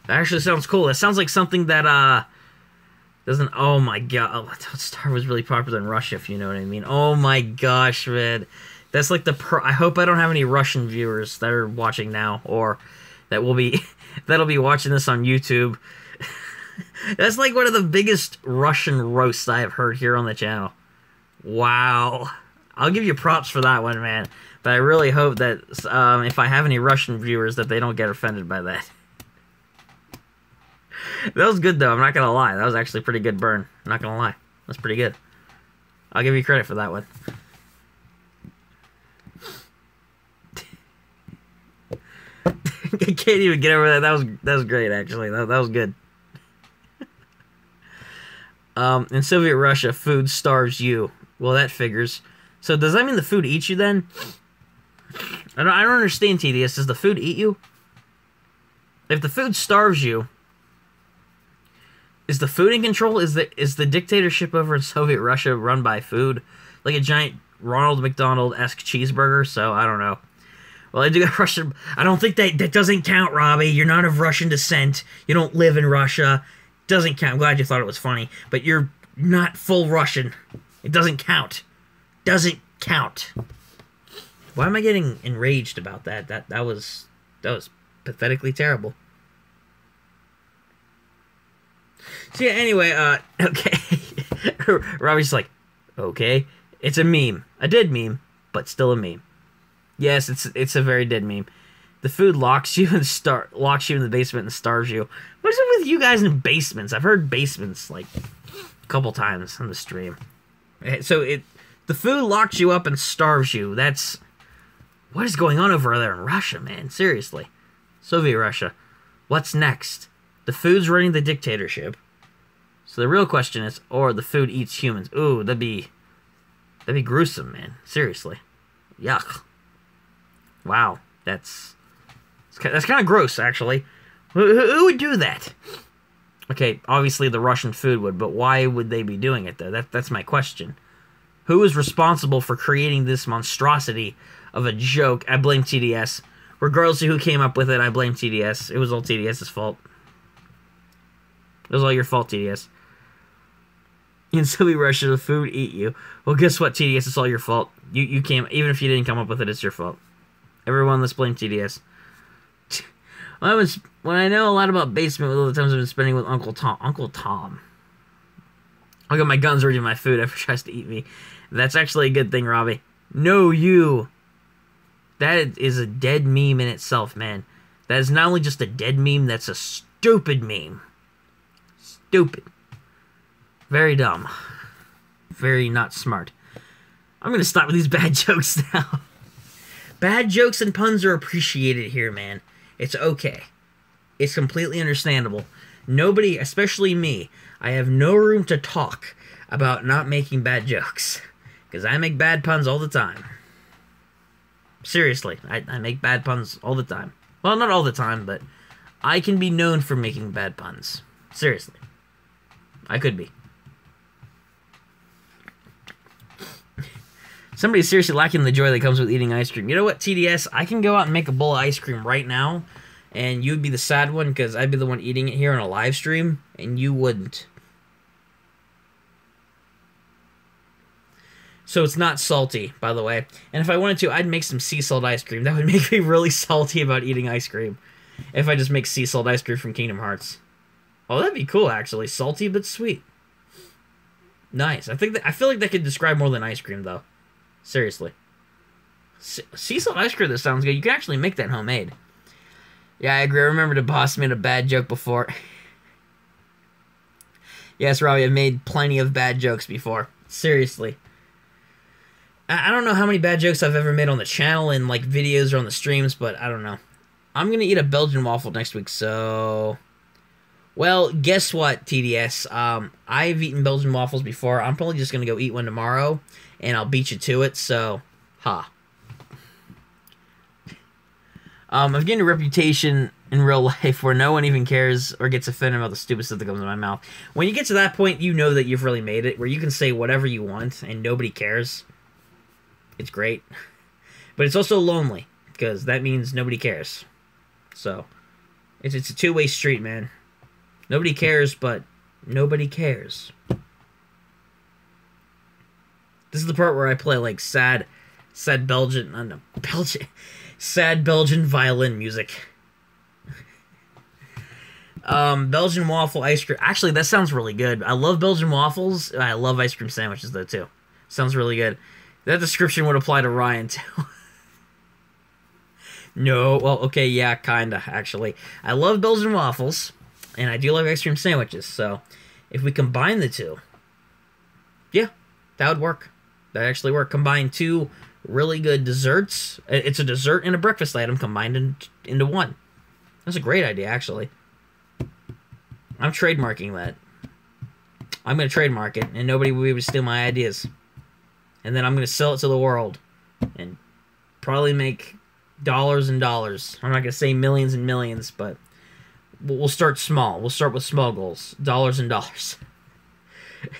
That actually sounds cool. That sounds like something that, doesn't... Oh, my God. Oh, Star Wars was really popular in Russia, if you know what I mean. Oh, my gosh, man. That's like the... I hope I don't have any Russian viewers that are watching now, or that will be... that'll be watching this on YouTube. That's like one of the biggest Russian roasts I have heard here on the channel. Wow. I'll give you props for that one, man. But I really hope that if I have any Russian viewers, that they don't get offended by that. That was good, though. I'm not going to lie. That was actually a pretty good burn. I'm not going to lie. That's pretty good. I'll give you credit for that one. I can't even get over that. That was great, actually. That was good. In Soviet Russia, food starves you. Well, that figures. So does that mean the food eats you then? I don't understand, TDS. Does the food eat you? If the food starves you, is the food in control? Is the dictatorship over in Soviet Russia run by food? Like a giant Ronald McDonald-esque cheeseburger? So, I don't know. Well, I do got Russian... I don't think that doesn't count, Robbie. You're not of Russian descent. You don't live in Russia. Doesn't count. I'm glad you thought it was funny. But you're not full Russian. It doesn't count. Doesn't count. Why am I getting enraged about that? That was pathetically terrible. So yeah, anyway, okay. Robbie's like, okay. It's a meme. A dead meme, but still a meme. Yes, it's a very dead meme. The food locks you in the basement and starves you. What is it with you guys in basements? I've heard basements like a couple times on the stream. So the food locks you up and starves you. What is going on over there in Russia, man? Seriously. Soviet Russia. What's next? The food's running the dictatorship. So the real question is, or the food eats humans. Ooh, that'd be gruesome, man. Seriously. Yuck. Wow. That's kind of gross, actually. Who would do that? Okay, obviously the Russian food would, but why would they be doing it, though? That's my question. Who is responsible for creating this monstrosity of a joke? I blame TDS. Regardless of who came up with it, I blame TDS. It was all TDS's fault. It was all your fault, TDS. In Soviet Russia, the food eat you. Well, guess what, TDS? It's all your fault. You came... Even if you didn't come up with it, it's your fault. Everyone, let's blame TDS. When I know a lot about basement with all the times I've been spending with Uncle Tom. Uncle Tom. I got my guns ready, my food ever tries to eat me. That's actually a good thing, Robbie. No, you. That is a dead meme in itself, man. That is not only just a dead meme, that's a stupid meme. Stupid. Very dumb. Very not smart. I'm gonna stop with these bad jokes now. Bad jokes and puns are appreciated here, man. It's okay. It's completely understandable. Nobody, especially me, I have no room to talk about not making bad jokes. Because I make bad puns all the time. Seriously, I make bad puns all the time. Well, not all the time, but I can be known for making bad puns. Seriously. I could be. Somebody's seriously lacking the joy that comes with eating ice cream. You know what, TDS? I can go out and make a bowl of ice cream right now, and you'd be the sad one because I'd be the one eating it here on a live stream, and you wouldn't. So it's not salty, by the way. And if I wanted to, I'd make some sea salt ice cream. That would make me really salty about eating ice cream. If I just make sea salt ice cream from Kingdom Hearts. Oh, that'd be cool, actually. Salty but sweet. Nice. I feel like that could describe more than ice cream, though. Seriously. Sea salt ice cream, that sounds good. You can actually make that homemade. Yeah, I agree. I remember the boss made a bad joke before. Yes, Robbie, I've made plenty of bad jokes before. Seriously. I don't know how many bad jokes I've ever made on the channel in like videos or on the streams, but I don't know. I'm going to eat a Belgian waffle next week, so... Well, guess what, TDS? I've eaten Belgian waffles before. I'm probably just going to go eat one tomorrow, and I'll beat you to it, so... Ha. I've gained a reputation in real life where no one even cares or gets offended about the stupid stuff that comes in my mouth. When you get to that point, you know that you've really made it, where you can say whatever you want, and nobody cares. It's great. But it's also lonely, because that means nobody cares. So, it's a two-way street, man. Nobody cares, but nobody cares. This is the part where I play, like, sad Belgian violin music. Belgian waffle ice cream. Actually, that sounds really good. I love Belgian waffles. I love ice cream sandwiches, though, too. Sounds really good. That description would apply to Ryan, too. No, well, okay, yeah, kinda, actually. I love Belgian waffles, and I do love ice cream sandwiches, so if we combine the two, yeah, that would work. That would actually work. Combine two really good desserts. It's a dessert and a breakfast item combined into one. That's a great idea, actually. I'm trademarking that. I'm going to trademark it, and nobody will be able to steal my ideas. And then I'm going to sell it to the world, and probably make dollars and dollars. I'm not going to say millions and millions, but we'll start small. We'll start with small goals. Dollars and dollars.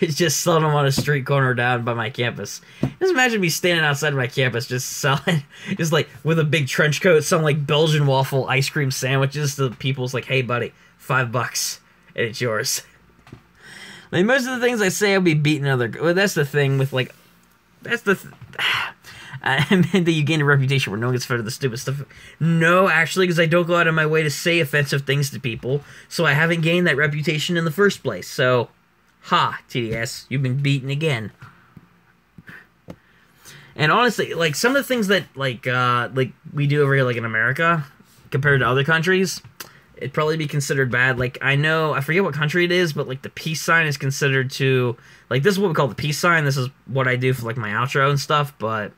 It's just selling them on a street corner down by my campus. Just imagine me standing outside my campus just selling, just like with a big trench coat, selling like Belgian waffle ice cream sandwiches to people. It's like, hey buddy, $5 and it's yours. Like most of the things I say, I'll be beating other. Well, that's the thing with like, that's the. I meant that you gain a reputation where no one gets fed of the stupid stuff. No, actually, because I don't go out of my way to say offensive things to people, so I haven't gained that reputation in the first place. So, ha, TDS, you've been beaten again. And honestly, like some of the things that like we do over here, like in America, compared to other countries, it'd probably be considered bad. Like I know, I forget what country it is, but like the peace sign is considered to like this is what we call the peace sign. This is what I do for like my outro and stuff, but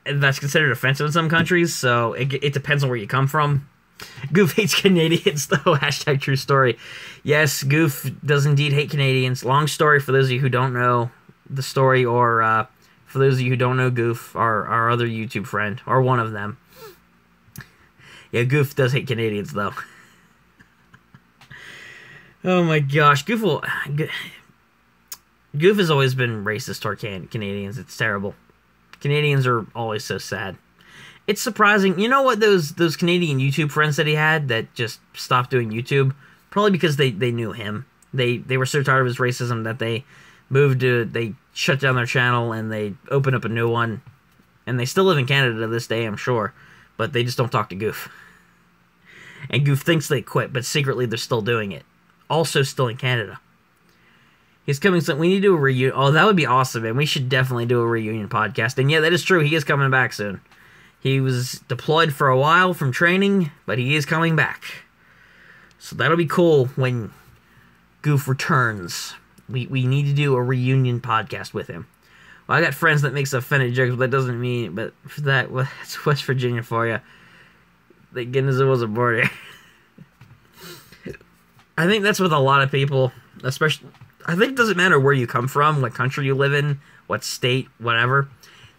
that's considered offensive in some countries, so it depends on where you come from. Goof hates Canadians, though. Hashtag true story. Yes, Goof does indeed hate Canadians. Long story for those of you who don't know the story, or for those of you who don't know Goof, our other YouTube friend, or one of them. Yeah, Goof does hate Canadians, though. Oh my gosh, Goof has always been racist toward Canadians. It's terrible. Canadians are always so sad. It's surprising. You know what those Canadian YouTube friends that he had that just stopped doing YouTube? Probably because they knew him. They were so tired of his racism that they shut down their channel and they opened up a new one. And they still live in Canada to this day, I'm sure. But they just don't talk to Goof. And Goof thinks they quit, but secretly they're still doing it. Also still in Canada. He's coming soon. We need to do a reunion. Oh, that would be awesome, man. We should definitely do a reunion podcast. And yeah, that is true. He is coming back soon. He was deployed for a while from training, but he is coming back. So that'll be cool when Goof returns. We need to do a reunion podcast with him. Well, I got friends that makes offended jokes, but that doesn't mean... But for that, well, it's West Virginia for you. Thank goodness it wasn't border. I think that's with a lot of people, especially... I think it doesn't matter where you come from, what country you live in, what state, whatever.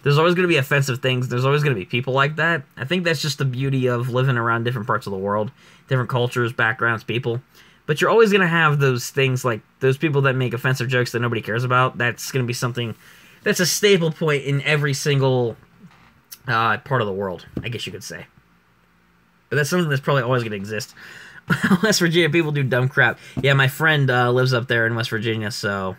There's always going to be offensive things. There's always going to be people like that. I think that's just the beauty of living around different parts of the world, different cultures, backgrounds, people. But you're always going to have those things like those people that make offensive jokes that nobody cares about. That's going to be something that's a staple point in every single part of the world, I guess you could say. But that's something that's probably always going to exist. West Virginia, people do dumb crap. Yeah, my friend lives up there in West Virginia, so...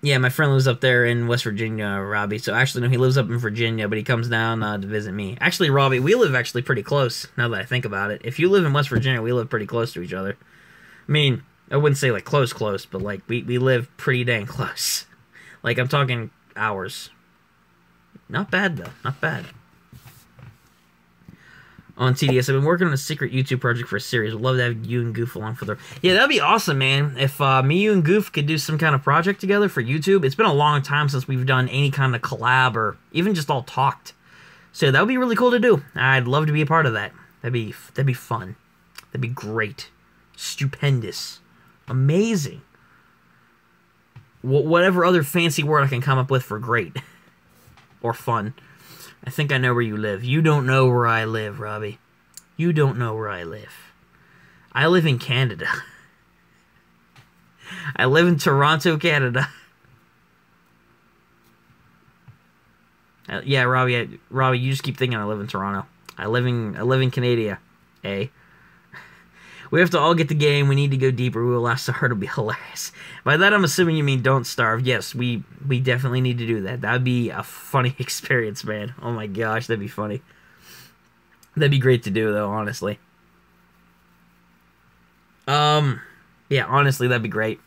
Yeah, my friend lives up there in West Virginia, Robbie. So actually, no, he lives up in Virginia, but he comes down to visit me. Actually, Robbie, we live actually pretty close, now that I think about it. If you live in West Virginia, we live pretty close to each other. I mean, I wouldn't say, like, close, but, like, we live pretty dang close. Like, I'm talking hours. Not bad, though. Not bad. On TDS, I've been working on a secret YouTube project for a series. Would love to have you and Goof along for the... Yeah, that'd be awesome, man. If me, you, and Goof could do some kind of project together for YouTube. It's been a long time since we've done any kind of collab or even just all talked. So that would be really cool to do. I'd love to be a part of that. That'd be fun. That'd be great. Stupendous. Amazing. Whatever other fancy word I can come up with for great. Or fun. I think I know where you live. You don't know where I live, Robbie. You don't know where I live. I live in Canada. I live in Toronto, Canada. Yeah, Robbie, you just keep thinking I live in Toronto. I live in Canada, eh? We have to all get the game. We need to go deeper. We will laugh so hard it'll be hilarious. By that, I'm assuming you mean Don't Starve. Yes, we definitely need to do that. That would be a funny experience, man. Oh my gosh, that'd be funny. That'd be great to do, though, honestly. Yeah, honestly, that'd be great.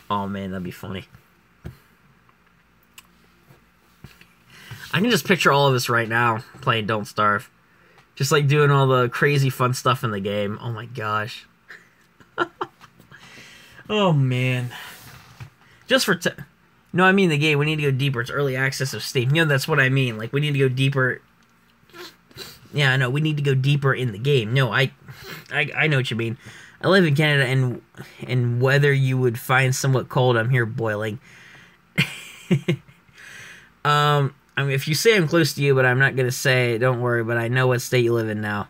Oh man, that'd be funny. I can just picture all of us right now playing Don't Starve. Just like doing all the crazy fun stuff in the game. Oh my gosh. Oh man. Just for... No, I mean the game. We need to go deeper. It's early access of Steam. You know, that's what I mean. Like, we need to go deeper. Yeah, I know. We need to go deeper in the game. No, I know what you mean. I live in Canada, and weather you would find somewhat cold. I'm here boiling. I mean, if you say I'm close to you, but I'm not going to say, don't worry, but I know what state you live in now.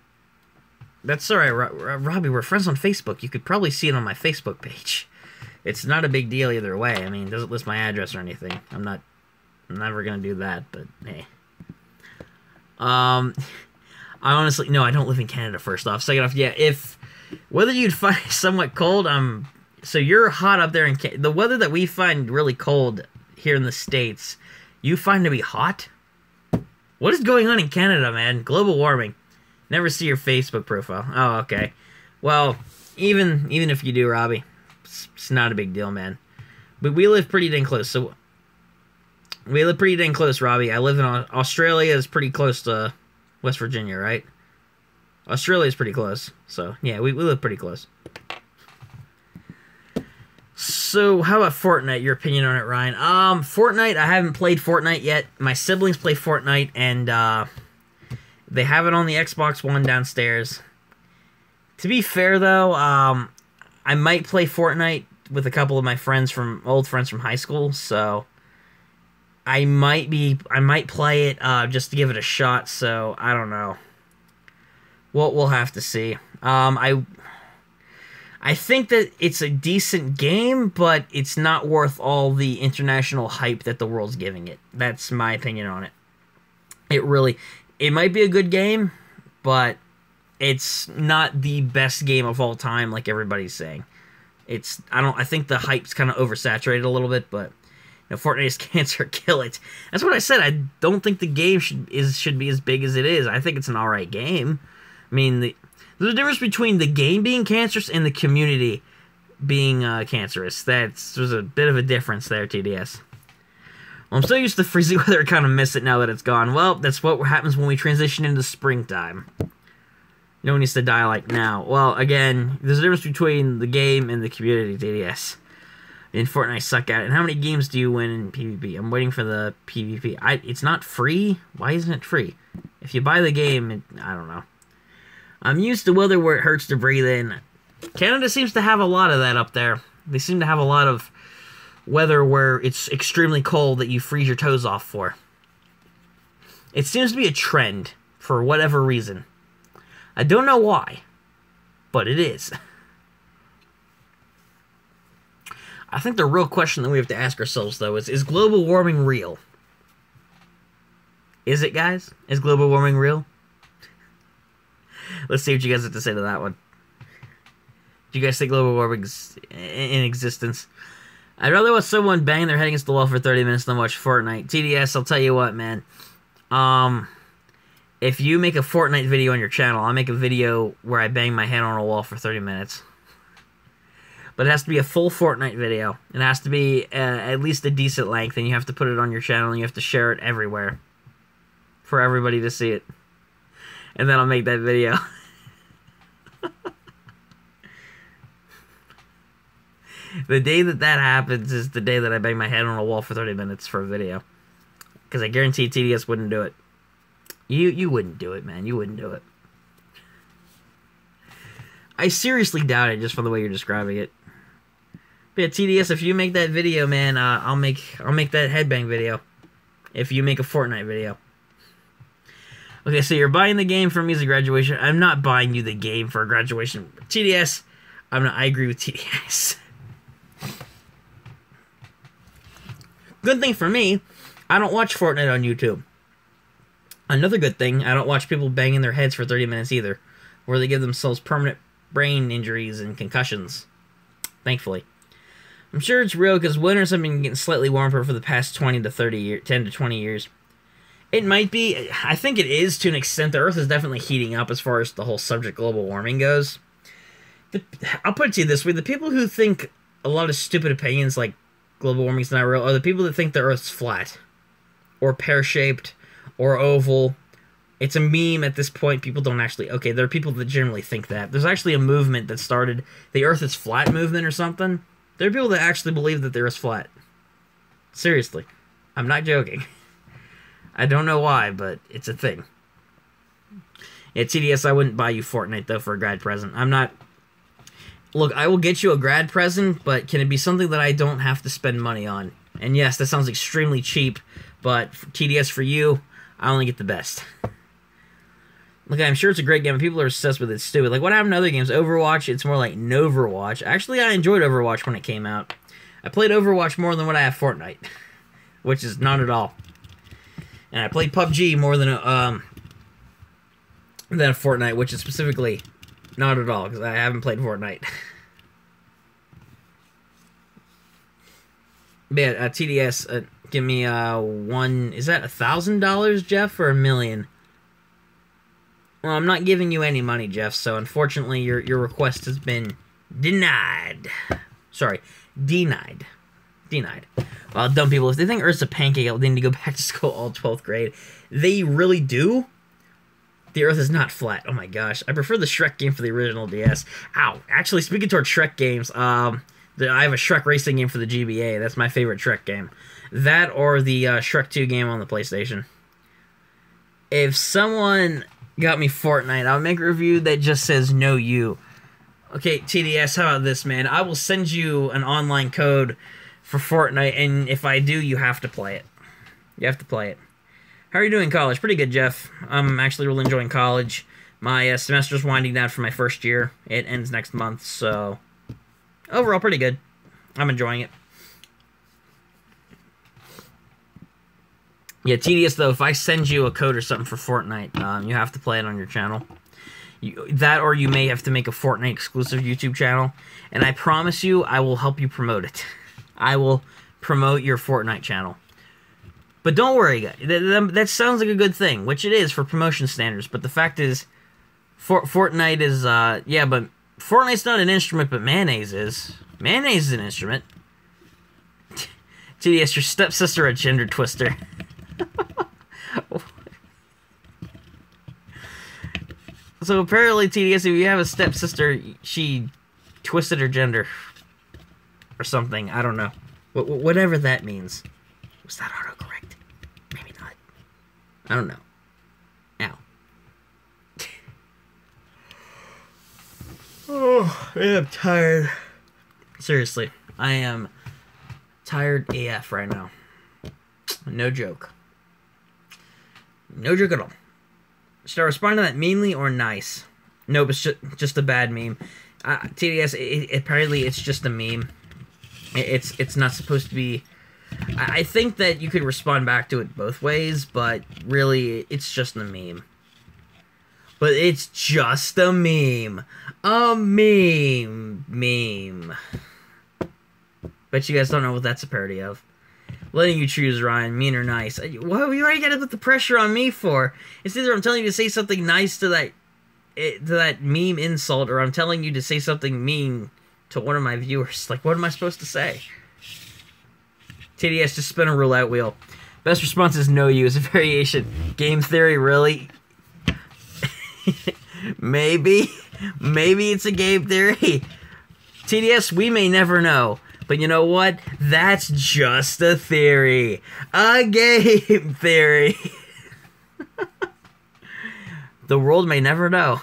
That's alright, Robbie, we're friends on Facebook. You could probably see it on my Facebook page. It's not a big deal either way. I mean, it doesn't list my address or anything. I'm never going to do that, but hey. I honestly, no, I don't live in Canada, first off. Second off, yeah, whether you'd find it somewhat cold, so you're hot up there in the weather that we find really cold here in the States, you find to be hot? What is going on in Canada, man? Global warming. Never see your Facebook profile. Oh, okay. Well, even if you do, Robbie, it's not a big deal, man. But we live pretty dang close. So we live pretty dang close, Robbie. I live in Australia. Is pretty close to West Virginia, right? Australia is pretty close. So yeah, we live pretty close. So, how about Fortnite? Your opinion on it, Ryan? Fortnite, I haven't played Fortnite yet. My siblings play Fortnite, and, they have it on the Xbox One downstairs. To be fair, though, I might play Fortnite with a couple of my old friends from high school, so I might play it, just to give it a shot, so I don't know. We'll have to see. I think that it's a decent game, but it's not worth all the international hype that the world's giving it. That's my opinion on it. It might be a good game, but it's not the best game of all time like everybody's saying. I think the hype's kind of oversaturated a little bit, but Fortnite is cancer, kill it. That's what I said. I don't think the game should be as big as it is. I think it's an alright game. I mean, there's a difference between the game being cancerous and the community being cancerous. There's a bit of a difference there, TDS. Well, I'm so used to freezing weather, I kind of miss it now that it's gone. Well, that's what happens when we transition into springtime. No one needs to die like now. Well, again, there's a difference between the game and the community, TDS. In Fortnite, suck at it. And how many games do you win in PvP? I'm waiting for the PvP. It's not free? Why isn't it free? If you buy the game, I don't know. I'm used to weather where it hurts to breathe in. Canada seems to have a lot of that up there. They seem to have a lot of weather where it's extremely cold that you freeze your toes off for. It seems to be a trend for whatever reason. I don't know why, but it is. I think the real question that we have to ask ourselves, though, is global warming real? Is it, guys? Is global warming real? Let's see what you guys have to say to that one. Do you guys think global warming's in existence? I'd rather watch someone bang their head against the wall for 30 minutes than watch Fortnite. TDS, I'll tell you what, man. If you make a Fortnite video on your channel, I'll make a video where I bang my head on a wall for 30 minutes. But it has to be a full Fortnite video. It has to be at least a decent length, and you have to put it on your channel, and you have to share it everywhere for everybody to see it. And then I'll make that video. The day that happens is the day that I bang my head on a wall for 30 minutes for a video. Because I guarantee TDS wouldn't do it. You wouldn't do it, man. You wouldn't do it. I seriously doubt it just from the way you're describing it. But yeah, TDS, if you make that video, man, I'll make that headbang video. If you make a Fortnite video. Okay, so you're buying the game for me as a graduation. I'm not buying you the game for a graduation. TDS, I agree with TDS. Good thing for me, I don't watch Fortnite on YouTube. Another good thing, I don't watch people banging their heads for 30 minutes either, where they give themselves permanent brain injuries and concussions. Thankfully. I'm sure it's real because winters have been getting slightly warmer for the past 10 to 20 years. It might be. I think it is to an extent. The Earth is definitely heating up as far as the whole subject global warming goes. I'll put it to you this way. The people who think a lot of stupid opinions like global warming is not real are the people that think the Earth's flat. Or pear-shaped. Or oval. It's a meme at this point. People don't actually... Okay, there are people that generally think that. There's actually a movement that started... The Earth is flat movement or something. There are people that actually believe that the Earth is flat. Seriously. I'm not joking. I don't know why, but it's a thing. Yeah, TDS, I wouldn't buy you Fortnite, though, for a grad present. I'm not... Look, I will get you a grad present, but can it be something that I don't have to spend money on? And yes, that sounds extremely cheap, but for TDS, for you, I only get the best. Look, I'm sure it's a great game, and people are obsessed with it. It's stupid. Like, what happened to other games? Overwatch, it's more like Noverwatch. Actually, I enjoyed Overwatch when it came out. I played Overwatch more than what I have Fortnite, which is not at all. And I played PUBG more than a Fortnite, which is specifically not at all, because I haven't played Fortnite. But yeah, TDS, give me one... Is that $1,000, Jeff, or $1 million? Well, I'm not giving you any money, Jeff, so unfortunately your request has been denied. Sorry, denied. Denied. Well, dumb people, if they think Earth's a pancake, they need to go back to school all 12th grade. They really do? The Earth is not flat. Oh my gosh. I prefer the Shrek game for the original DS. Ow. Actually, speaking toward Shrek games, I have a Shrek racing game for the GBA. That's my favorite Shrek game. That or the Shrek 2 game on the PlayStation. If someone got me Fortnite, I'll make a review that just says no you. Okay, TDS, how about this, man? I will send you an online code for Fortnite, and if I do, you have to play it. You have to play it. How are you doing in college? Pretty good, Jeff. I'm actually really enjoying college. My semester's winding down for my first year. It ends next month, so... Overall, pretty good. I'm enjoying it. Yeah, TDS, though, if I send you a code or something for Fortnite, you have to play it on your channel. That or you may have to make a Fortnite exclusive YouTube channel. And I promise you, I will help you promote it. I will promote your Fortnite channel. But don't worry, guys. That sounds like a good thing, which it is for promotion standards. But the fact is, Fortnite is, yeah, but Fortnite's not an instrument, but mayonnaise is. Mayonnaise is an instrument. TDS, your stepsister a gender twister. So apparently, TDS, if you have a stepsister, she twisted her gender. Or something, I don't know. Whatever that means. Was that autocorrect? Maybe not. I don't know. Ow. Oh, I'm tired. Seriously, I am tired AF right now. No joke. No joke at all. Should I respond to that meanly or nice? Nope, it's just a bad meme. TDS, apparently it's just a meme. It's not supposed to be... I think that you could respond back to it both ways, but really, it's just a meme. But it's just a meme. A meme. Bet you guys don't know what that's a parody of. Letting you choose, Ryan, mean or nice. What are you already gotta put the pressure on me for? It's either I'm telling you to say something nice to that meme insult, or I'm telling you to say something mean to one of my viewers. Like, what am I supposed to say? TDS, just spin a roulette wheel. Best response is no you. It's a variation. Game theory, really? Maybe it's a game theory. TDS, we may never know. But you know what? That's just a theory. A game theory. The world may never know.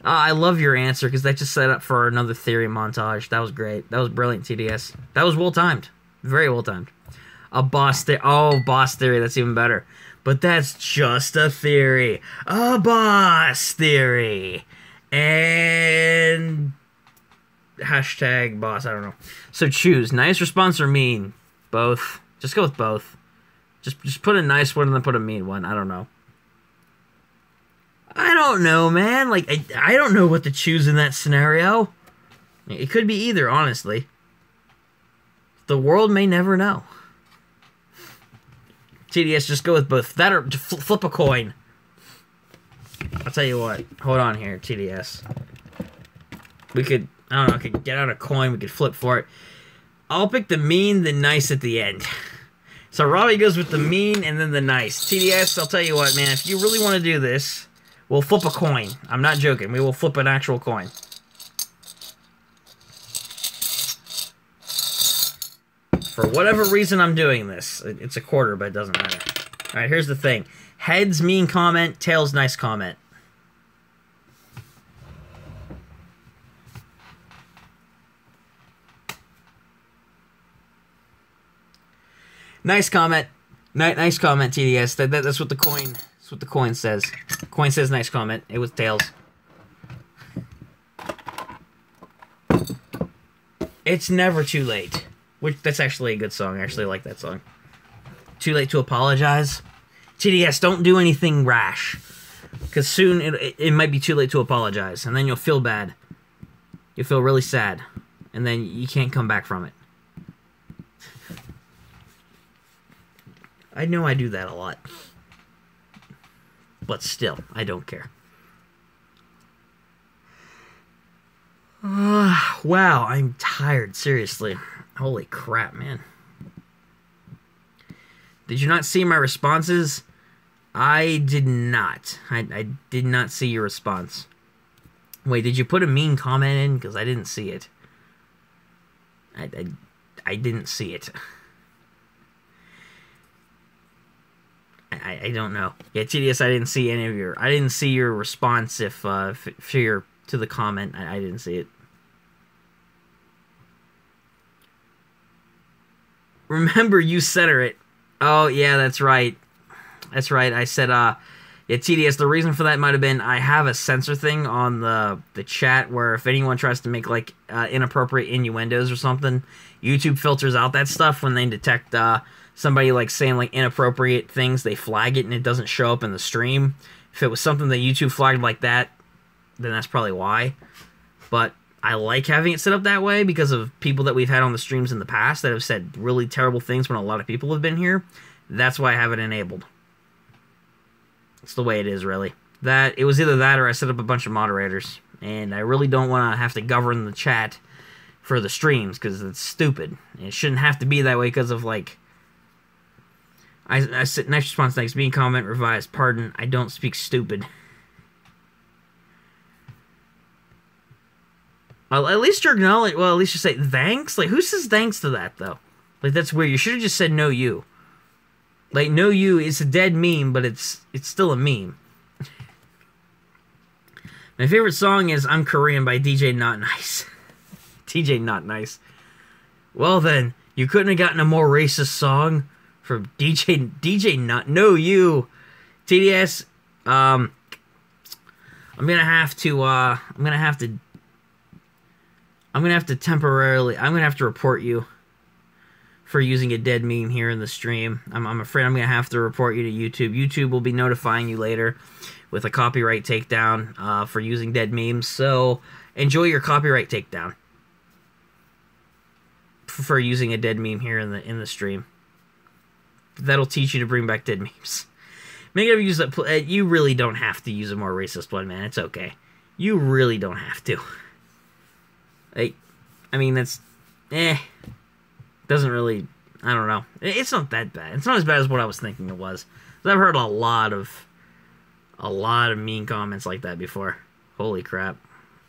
I love your answer, because that just set up for another theory montage. That was great. That was brilliant, TDS. That was well-timed. Very well-timed. A boss theory. Oh, boss theory. That's even better. But that's just a theory. A boss theory. And hashtag boss. I don't know. So choose nice response or mean. Both. Just go with both. Just put a nice one and then put a mean one. I don't know. I don't know, man. Like, I don't know what to choose in that scenario. It could be either, honestly. The world may never know. TDS, just go with both. That or flip a coin. I'll tell you what. Hold on here, TDS. We could, I don't know, I could get out a coin. We could flip for it. I'll pick the mean, the nice at the end. So Robbie goes with the mean and then the nice. TDS, I'll tell you what, man. If you really want to do this, we'll flip a coin. I'm not joking. We will flip an actual coin. For whatever reason I'm doing this. It's a quarter, but it doesn't matter. Alright, here's the thing. Heads, mean comment. Tails, nice comment. Nice comment. Nice comment, TDS. That's what the coin. That's what the coin says. The coin says nice comment. It was tails. It's never too late. That's actually a good song. I actually like that song. Too late to apologize. TDS, don't do anything rash. Because soon it might be too late to apologize. And then you'll feel bad. You'll feel really sad. And then you can't come back from it. I know I do that a lot. But still, I don't care. Wow, I'm tired, seriously. Holy crap, man. Did you not see my responses? I did not. I did not see your response. Wait, did you put a mean comment in? Because I didn't see it. I didn't see it. I don't know. Yeah, TDS, I didn't see any of your... I didn't see your response if you're to the comment. I didn't see it. Remember, you center it. Oh, yeah, that's right. That's right. I said, yeah, TDS, the reason for that might have been I have a censor thing on the chat where if anyone tries to make, like, inappropriate innuendos or something, YouTube filters out that stuff when they detect somebody, like, saying, like, inappropriate things. They flag it and it doesn't show up in the stream. If it was something that YouTube flagged like that, then that's probably why. But I like having it set up that way because of people that we've had on the streams in the past that have said really terrible things when a lot of people have been here. That's why I have it enabled. It's the way it is, really. It was either that or I set up a bunch of moderators. And I really don't want to have to govern the chat for the streams because it's stupid. It shouldn't have to be that way because of, like... I said, nice response, thanks. Mean comment, revised. Pardon, I don't speak stupid. Well, at least you're acknowledged. Well, at least you say thanks. Like, who says thanks to that, though? Like, that's weird. You should have just said no you. Like, no you is a dead meme, but it's still a meme. My favorite song is I'm Korean by DJ Not Nice. DJ Not Nice. Well, then, you couldn't have gotten a more racist song from DJ Not No You. TDS, I'm gonna have to report you for using a dead meme here in the stream. I'm afraid I'm gonna have to report you to YouTube. YouTube will be notifying you later with a copyright takedown for using dead memes. So enjoy your copyright takedown for using a dead meme here in the stream. That'll teach you to bring back dead memes. Make it use that. You really don't have to use a more racist one, man. It's okay. You really don't have to. Like, I mean, that's, doesn't really, I don't know. It's not that bad. It's not as bad as what I was thinking it was. 'Cause I've heard a lot of mean comments like that before. Holy crap.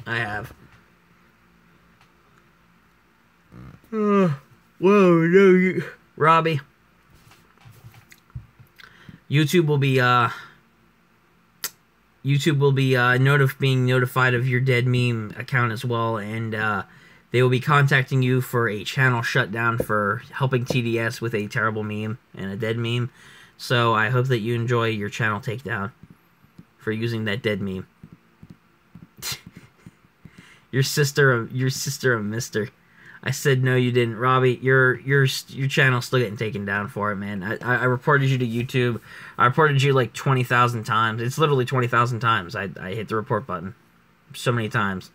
I have. Whoa, no, Robbie. YouTube will be being notified of your dead meme account as well, and they will be contacting you for a channel shutdown for helping TDS with a terrible meme and a dead meme. So I hope that you enjoy your channel takedown for using that dead meme. Your sister a mister. I said no, you didn't, Robbie. Your channel's still getting taken down for it, man. I reported you to YouTube. I reported you like 20,000 times. It's literally 20,000 times. I hit the report button so many times.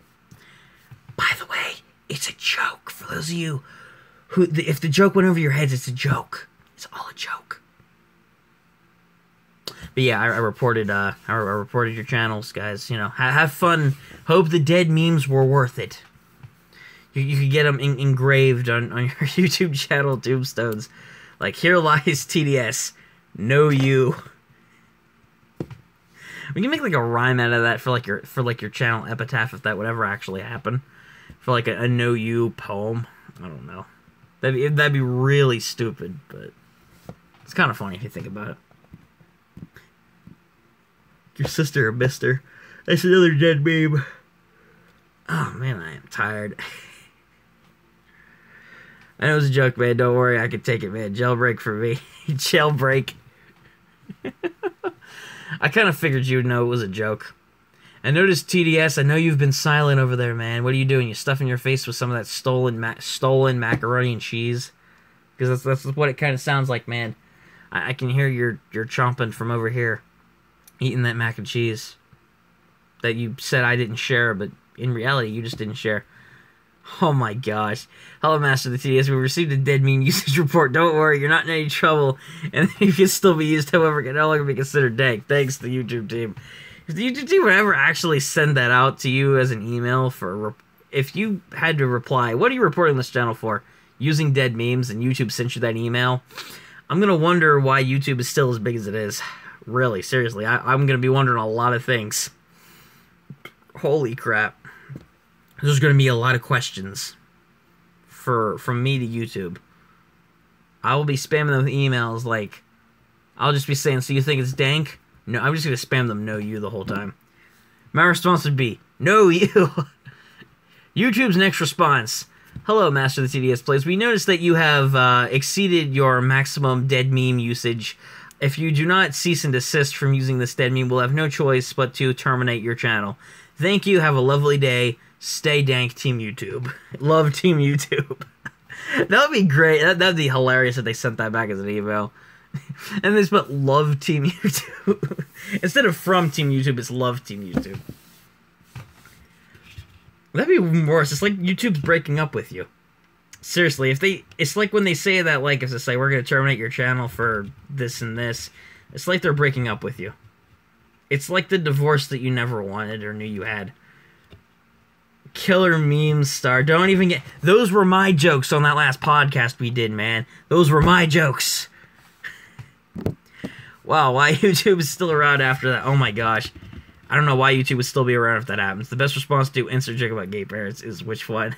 By the way, it's a joke for those of you who, if the joke went over your heads, it's a joke. It's all a joke. But yeah, I reported your channels, guys. You know, have fun. Hope the dead memes were worth it. You could get them engraved on your YouTube channel tombstones. Like, here lies TDS. No you. We can make like a rhyme out of that for your channel epitaph if that would ever actually happen. For like a no you poem. I don't know. That'd be really stupid, but it's kind of funny if you think about it. Your sister a mister. That's another dead meme. Oh man, I am tired. I know it's a joke, man. Don't worry, I can take it, man. Jailbreak for me. Jailbreak. I kind of figured you would know it was a joke. I noticed TDS, I know you've been silent over there, man. What are you doing? You stuffing your face with some of that stolen macaroni and cheese? Because that's what it kind of sounds like, man. I can hear you're chomping from over here, eating that mac and cheese that you said I didn't share, but in reality, you just didn't share. Oh my gosh. Hello, Master of the TDS. We received a dead meme usage report. Don't worry, you're not in any trouble, and you can still be used, however, can no longer be considered dank. Thanks to the YouTube team. If the YouTube team would ever actually send that out to you as an email for, if you had to reply, what are you reporting this channel for? Using dead memes, and YouTube sent you that email, I'm gonna wonder why YouTube is still as big as it is. Really, seriously, I'm gonna be wondering a lot of things. Holy crap. There's gonna be a lot of questions from me to YouTube. I will be spamming them with emails like, I'll just be saying, so you think it's dank? No, I'm just going to spam them no you the whole time. My response would be, no you. YouTube's next response. Hello, Master of the TDS Plays. We noticed that you have exceeded your maximum dead meme usage. If you do not cease and desist from using this dead meme, we'll have no choice but to terminate your channel. Thank you. Have a lovely day. Stay dank, Team YouTube. Love, Team YouTube. That would be great. That would be hilarious if they sent that back as an email. And they spelled love Team YouTube. Instead of from Team YouTube, it's love Team YouTube. That'd be worse. It's like YouTube's breaking up with you. Seriously, it's like when they say that, like, if they say, we're going to terminate your channel for this and this, it's like they're breaking up with you. It's like the divorce that you never wanted or knew you had. Killer meme star. Don't even get... Those were my jokes on that last podcast we did, man. Those were my jokes. Wow, why YouTube is still around after that? Oh my gosh. I don't know why YouTube would still be around if that happens. The best response to insert joke about gay parents is which one?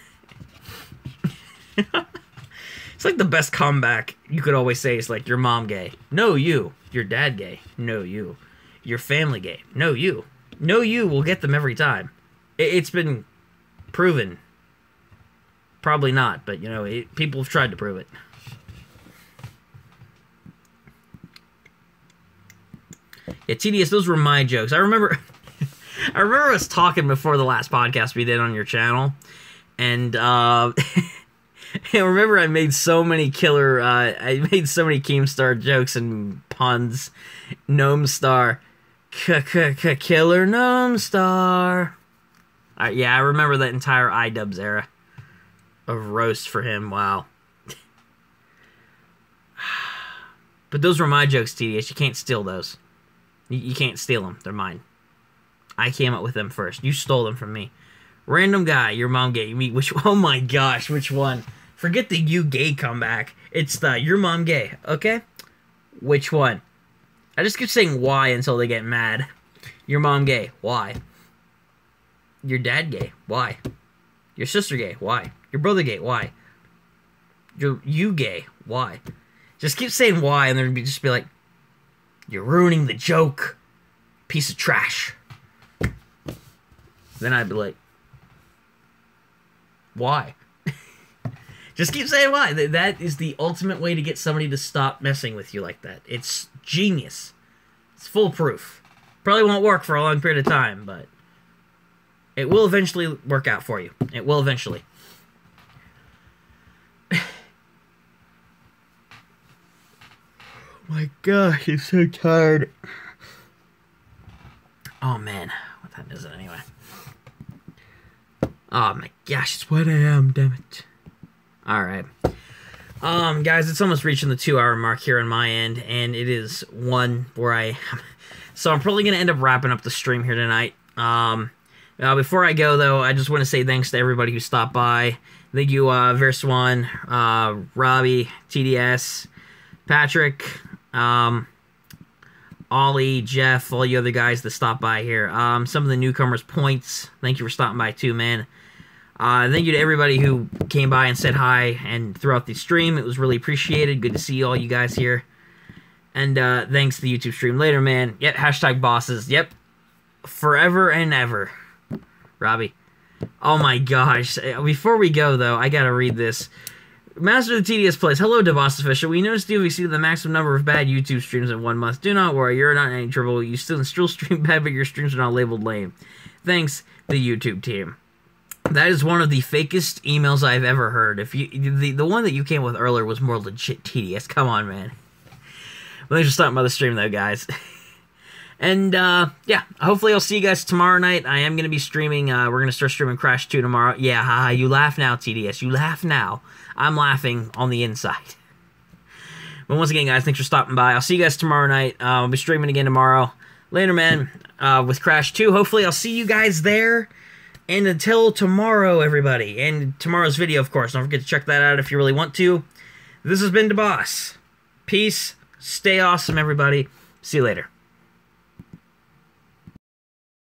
It's like the best comeback you could always say. It's like, your mom gay. No, you. Your dad gay. No, you. Your family gay. No, you. No, you will get them every time. It's been proven. Probably not, but, you know, people have tried to prove it. Yeah, TDS, those were my jokes. I remember us talking before the last podcast we did on your channel, and I remember I made so many Keemstar jokes and puns. Gnome Star. Killer Gnome Star. Yeah, I remember that entire iDubbbz era of roast for him. Wow. But those were my jokes, TDS. You can't steal those. You can't steal them. They're mine. I came up with them first. You stole them from me. Random guy, your mom gay. You meet which... Oh my gosh, which one? Forget the you gay comeback. It's the your mom gay, okay? Which one? I just keep saying why until they get mad. Your mom gay. Why? Your dad gay. Why? Your sister gay. Why? Your brother gay. Why? You gay. Why? Just keep saying why, and then just be like, you're ruining the joke, piece of trash. Then I'd be like, why? Just keep saying why. That is the ultimate way to get somebody to stop messing with you like that. It's genius. It's foolproof. Probably won't work for a long period of time, but It will eventually work out for you. It will eventually. My gosh, I'm so tired. Oh, man. What time is it anyway? Oh, my gosh, it's 1 a.m., damn it. Alright. Guys, it's almost reaching the 2-hour mark here on my end, and it is 1 where I am. So I'm probably going to end up wrapping up the stream here tonight. Before I go, though, I just want to say thanks to everybody who stopped by. Thank you, Verswan, Robbie, TDS, Patrick, Ollie, Jeff, all you other guys that stopped by here. Some of the newcomers, Points, thank you for stopping by too, man. Thank you to everybody who came by and said hi and throughout the stream. It was really appreciated. Good to see all you guys here. And thanks to the YouTube stream later, man. Yep, hashtag bosses. Yep. Forever and ever. Robbie. Oh my gosh. Before we go, though, I gotta read this. Master of the TDS plays. Hello, DeBoss Official. We noticed you've exceeded the maximum number of bad YouTube streams in 1 month. Do not worry, you're not in any trouble. You still stream bad, but your streams are not labeled lame. Thanks, the YouTube team. That is one of the fakest emails I've ever heard. If you the one that you came with earlier was more legit TDS. Come on, man. Thanks for stopping by the stream, though, guys. And, yeah, hopefully I'll see you guys tomorrow night. I am going to be streaming, we're going to start streaming Crash 2 tomorrow. Yeah, haha, you laugh now, TDS. You laugh now. I'm laughing on the inside. But once again, guys, thanks for stopping by. I'll see you guys tomorrow night. I'll be streaming again tomorrow. Later, man, with Crash 2. Hopefully I'll see you guys there. And until tomorrow, everybody. And tomorrow's video, of course. Don't forget to check that out if you really want to. This has been DeBoss. Peace. Stay awesome, everybody. See you later.